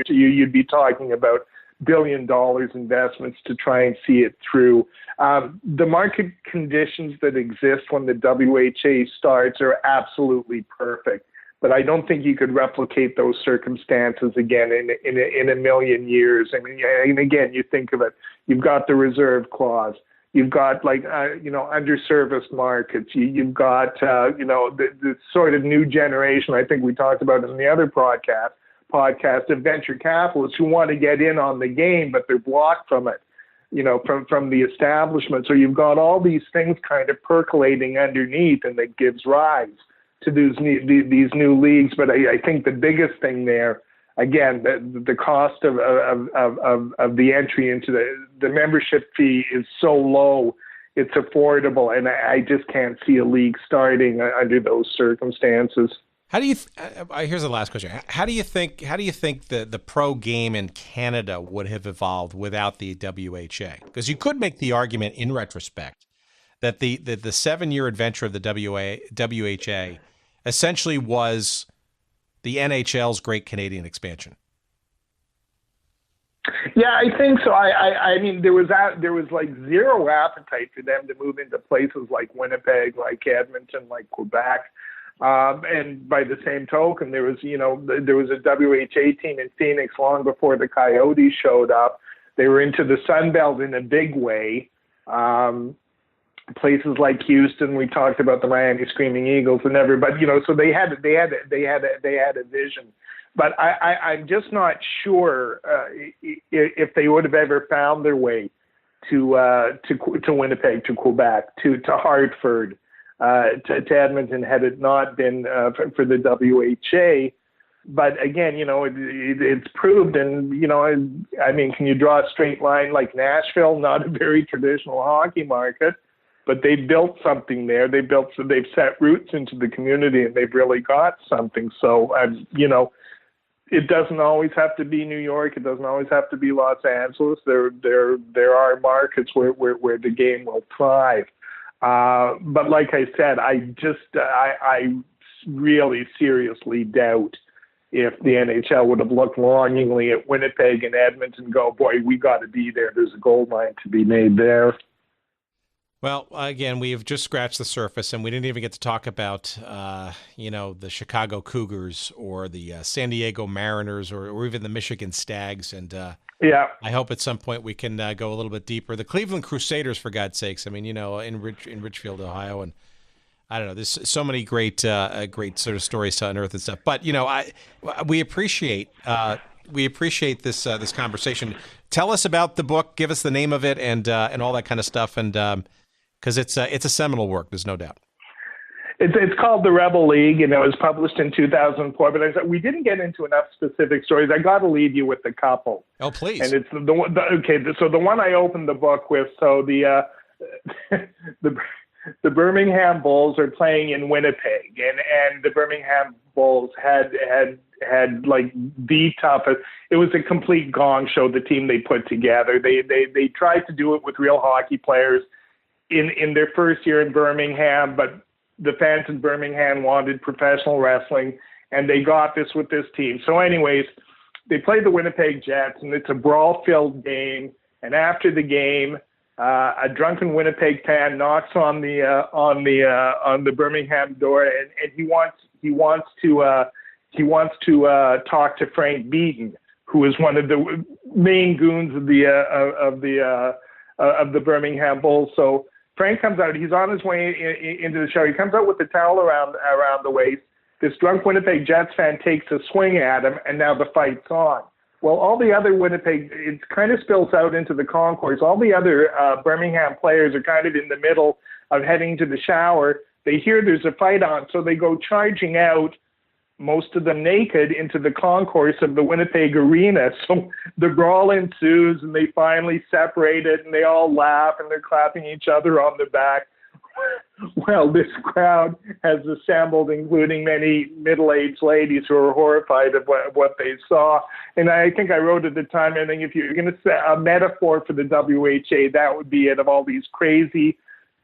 you'd be talking about $1 billion investments to try and see it through. The market conditions that exist when the WHA starts are absolutely perfect, but I don't think you could replicate those circumstances again in a million years. I mean, and again, you think of it, you've got the reserve clause, you've got underserviced markets, you've got the sort of new generation. I think we talked about it in the other podcast of venture capitalists who want to get in on the game, but they're blocked from it, from the establishment. So you've got all these things kind of percolating underneath, and that gives rise to these new leagues. But I think the biggest thing there, again, the cost of the entry into the membership fee is so low, it's affordable, and I just can't see a league starting under those circumstances. How do you? Here's the last question. How do you think the pro game in Canada would have evolved without the WHA? Because you could make the argument in retrospect that the 7-year adventure of the WHA essentially was the NHL's Great Canadian Expansion. Yeah, I think so. I mean, there was zero appetite for them to move into places like Winnipeg, like Edmonton, like Quebec. And by the same token, there was a WHA team in Phoenix long before the Coyotes showed up. They were into the Sun Belt in a big way. places like Houston. We talked about the Miami Screaming Eagles and everybody, so they had a vision. But I'm just not sure if they would have ever found their way to Winnipeg, to Quebec, to Hartford, to Edmonton, had it not been for the WHA. But again, it's proved, and can you draw a straight line like Nashville? Not a very traditional hockey market, but they built something there. They've set roots into the community, and they've really got something. So, it doesn't always have to be New York. It doesn't always have to be Los Angeles. There are markets where the game will thrive. But like I said, I really seriously doubt if the NHL would have looked longingly at Winnipeg and Edmonton and go, boy, we got to be there. There's a gold mine to be made there. Well, again, we have just scratched the surface, and we didn't even get to talk about, the Chicago Cougars or the San Diego Mariners or even the Michigan Stags. And I hope at some point we can go a little bit deeper. The Cleveland Crusaders, for God's sakes. I mean, in Richfield, Ohio, and I don't know. There's so many great sort of stories to unearth and stuff. But we appreciate this conversation. Tell us about the book. Give us the name of it and all that kind of stuff. And because it's a seminal work, there's no doubt. It's called The Rebel League, and it was published in 2004. But we didn't get into enough specific stories. I got to leave you with a couple. Oh, please. And it's so the one I opened the book with. So the the Birmingham Bulls are playing in Winnipeg, and the Birmingham Bulls had like the toughest. It was a complete gong show, the team they put together. They tried to do it with real hockey players in their first year in Birmingham, but the fans in Birmingham wanted professional wrestling, and they got this with this team. So anyways, they played the Winnipeg Jets, and it's a brawl-filled game, and after the game, a drunken Winnipeg fan knocks on the Birmingham door, and he wants to talk to Frank Beaton, who is one of the main goons of the Birmingham Bulls. So Frank comes out. He's on his way into the show. He comes out with a towel around the waist. This drunk Winnipeg Jets fan takes a swing at him, and now the fight's on. Well, all the other Winnipeg, it kind of spills out into the concourse. All the other Birmingham players are kind of in the middle of heading to the shower. They hear there's a fight on, so they go charging out, most of them naked, into the concourse of the Winnipeg arena. So the brawl ensues, and they finally separate it, and they all laugh, and they're clapping each other on the back. Well, this crowd has assembled, including many middle-aged ladies who are horrified of what they saw. And I think I wrote at the time, I think if you're going to say a metaphor for the WHA, that would be it, of all these crazy,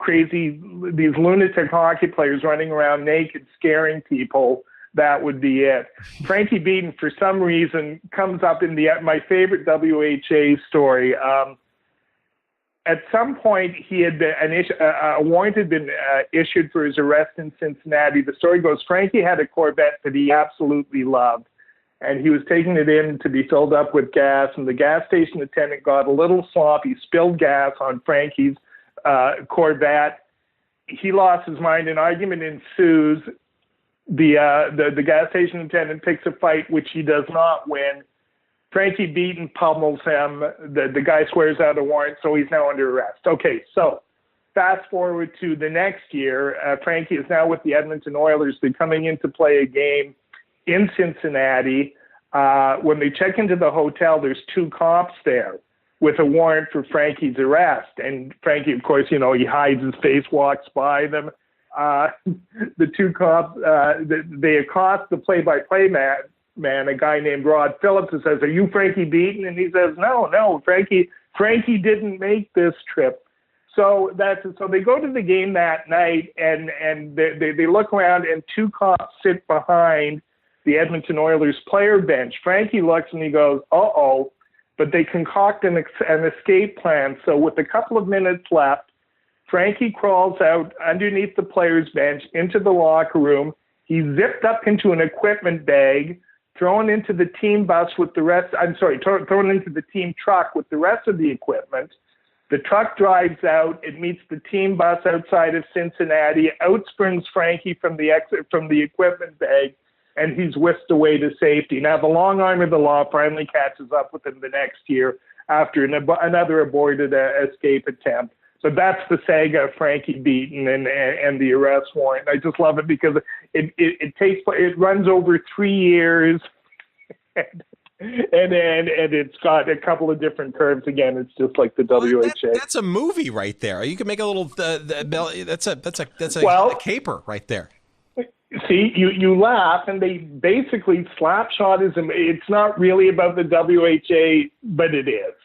these lunatic hockey players running around naked, scaring people. That would be it. Frankie Beaton, for some reason, comes up in my favorite WHA story. At some point, he had been a warrant had been issued for his arrest in Cincinnati. The story goes, Frankie had a Corvette that he absolutely loved, and he was taking it in to be filled up with gas, and the gas station attendant got a little sloppy, spilled gas on Frankie's Corvette. He lost his mind. An argument ensues. The gas station attendant picks a fight, which he does not win. Frankie Beaton pummels him. The guy swears out a warrant, so he's now under arrest. Okay, so fast forward to the next year. Frankie is now with the Edmonton Oilers. They're coming in to play a game in Cincinnati. When they check into the hotel, there's two cops there with a warrant for Frankie's arrest. And Frankie, of course, he hides his face, walks by them. The two cops, they accost the play-by-play man, a guy named Rod Phillips, who says, "Are you Frankie Beaton?" And he says, "No, Frankie didn't make this trip." So they go to the game that night, and they look around, and two cops sit behind the Edmonton Oilers player bench. Frankie looks and he goes, "Uh-oh," but they concoct an escape plan. So with a couple of minutes left, Frankie crawls out underneath the players bench into the locker room. He's zipped up into an equipment bag, thrown into the team bus with the rest. Thrown into the team truck with the rest of the equipment. The truck drives out. It meets the team bus outside of Cincinnati. Out springs Frankie from the equipment bag, and he's whisked away to safety. Now, the long arm of the law finally catches up with him the next year after another aborted escape attempt. But that's the saga of Frankie Beaton and the arrest warrant. I just love it because it runs over 3 years. And it's got a couple of different curves. Again, it's just like the WHA. That's a movie right there. You can make a little. That's a caper right there. See, you laugh, and they basically Slapshot it's not really about the WHA, but it is.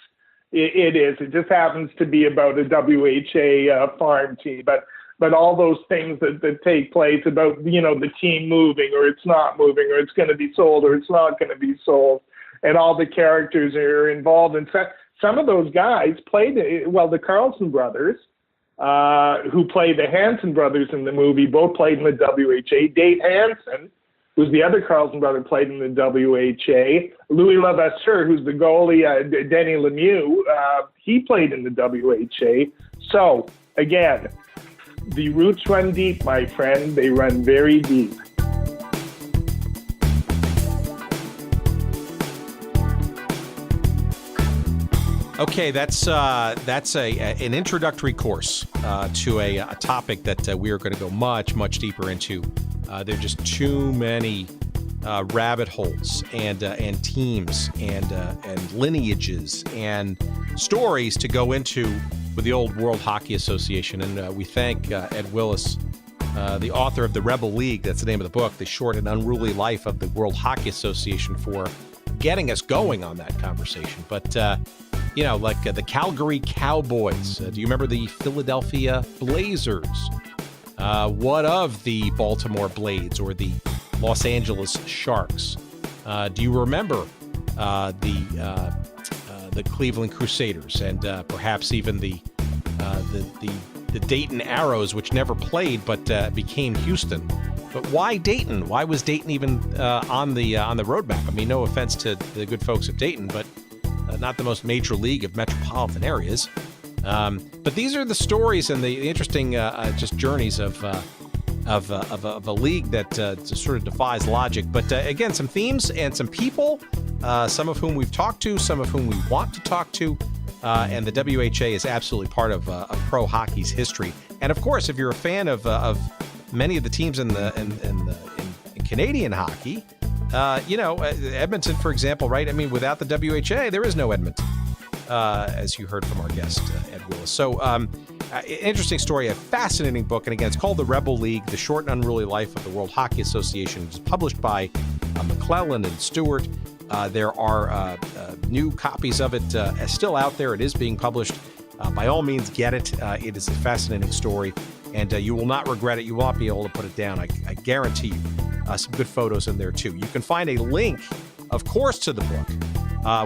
It is. It just happens to be about a WHA farm team, but all those things that take place about the team moving, or it's not moving, or it's going to be sold, or it's not going to be sold. And all the characters are involved. In fact, some of those guys played, the Carlson brothers, who played the Hanson brothers in the movie, both played in the WHA. Dave Hanson, who's the other Carlson brother, played in the WHA. Louis Levasseur, who's the goalie, Denny Lemieux, he played in the WHA. So, again, the roots run deep, my friend. They run very deep. Okay, that's an introductory course to a topic that we are going to go much, much deeper into. There are just too many rabbit holes and teams and lineages and stories to go into with the old World Hockey Association. And we thank Ed Willis, the author of The Rebel League, that's the name of the book, The Short and Unruly Life of the World Hockey Association, for getting us going on that conversation. But the Calgary Cowboys. Do you remember the Philadelphia Blazers? What of the Baltimore Blades or the Los Angeles Sharks? Do you remember the Cleveland Crusaders and perhaps even the Dayton Arrows, which never played but became Houston? But why Dayton? Why was Dayton even on the roadmap? I mean, no offense to the good folks at Dayton, but not the most major league of metropolitan areas. But these are the stories and the interesting just journeys of a league that sort of defies logic. But again, some themes and some people, some of whom we've talked to, some of whom we want to talk to. And the WHA is absolutely part of pro hockey's history. And of course, if you're a fan of many of the teams in Canadian hockey, Edmonton, for example, right? I mean, without the WHA, there is no Edmonton, as you heard from our guest, Ed Willis. So, interesting story, a fascinating book. And again, it's called The Rebel League, The Short and Unruly Life of the World Hockey Association. It's published by McClellan and Stewart. There are new copies of it still out there. It is being published. By all means, get it. It is a fascinating story, and you will not regret it. You will not be able to put it down. I guarantee you. Some good photos in there, too. You can find a link, of course, to the book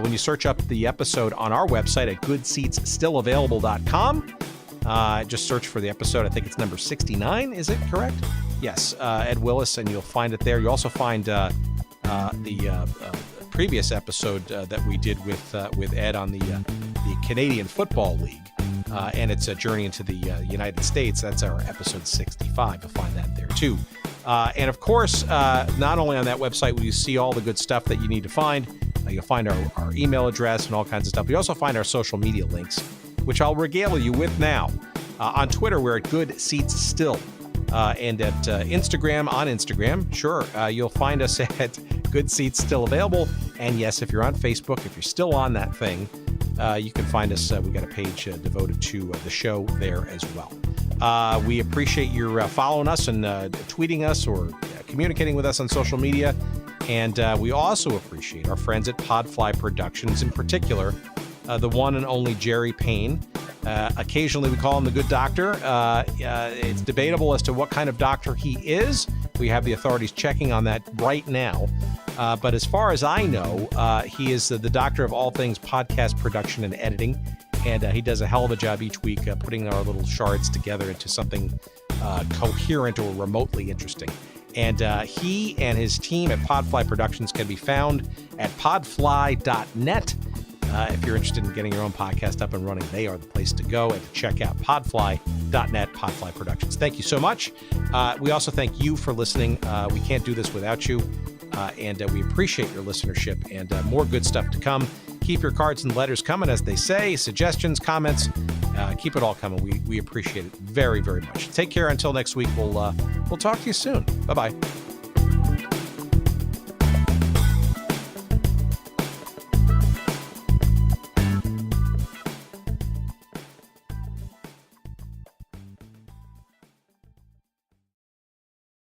when you search up the episode on our website at goodseatsstillavailable.com. Just search for the episode. I think it's number 69. Is it correct? Yes, Ed Willis, and you'll find it there. You also find the previous episode that we did with Ed on the Canadian Football League, and it's a journey into the United States. That's our episode 65. You'll find that there, too. And of course, not only on that website will you see all the good stuff that you need to find, you'll find our email address and all kinds of stuff. You also find our social media links, which I'll regale you with now. On Twitter, we're at Good Seats Still. And at Instagram, sure, you'll find us at Good Seats Still Available. And yes, if you're on Facebook, if you're still on that thing, you can find us. We got a page devoted to the show there as well. We appreciate your following us and tweeting us or communicating with us on social media. And we also appreciate our friends at Podfly Productions, in particular, the one and only Jerry Payne. Occasionally we call him the good doctor. It's debatable as to what kind of doctor he is. We have the authorities checking on that right now. But as far as I know, he is the doctor of all things podcast production and editing. And he does a hell of a job each week putting our little shards together into something coherent or remotely interesting. And he and his team at Podfly Productions can be found at podfly.net. If you're interested in getting your own podcast up and running, they are the place to go, and to check out podfly.net, Podfly Productions. Thank you so much. We also thank you for listening. We can't do this without you, and we appreciate your listenership, and more good stuff to come. Keep your cards and letters coming, as they say, suggestions, comments. Keep it all coming. We appreciate it very, very much. Take care until next week. We'll talk to you soon. Bye-bye.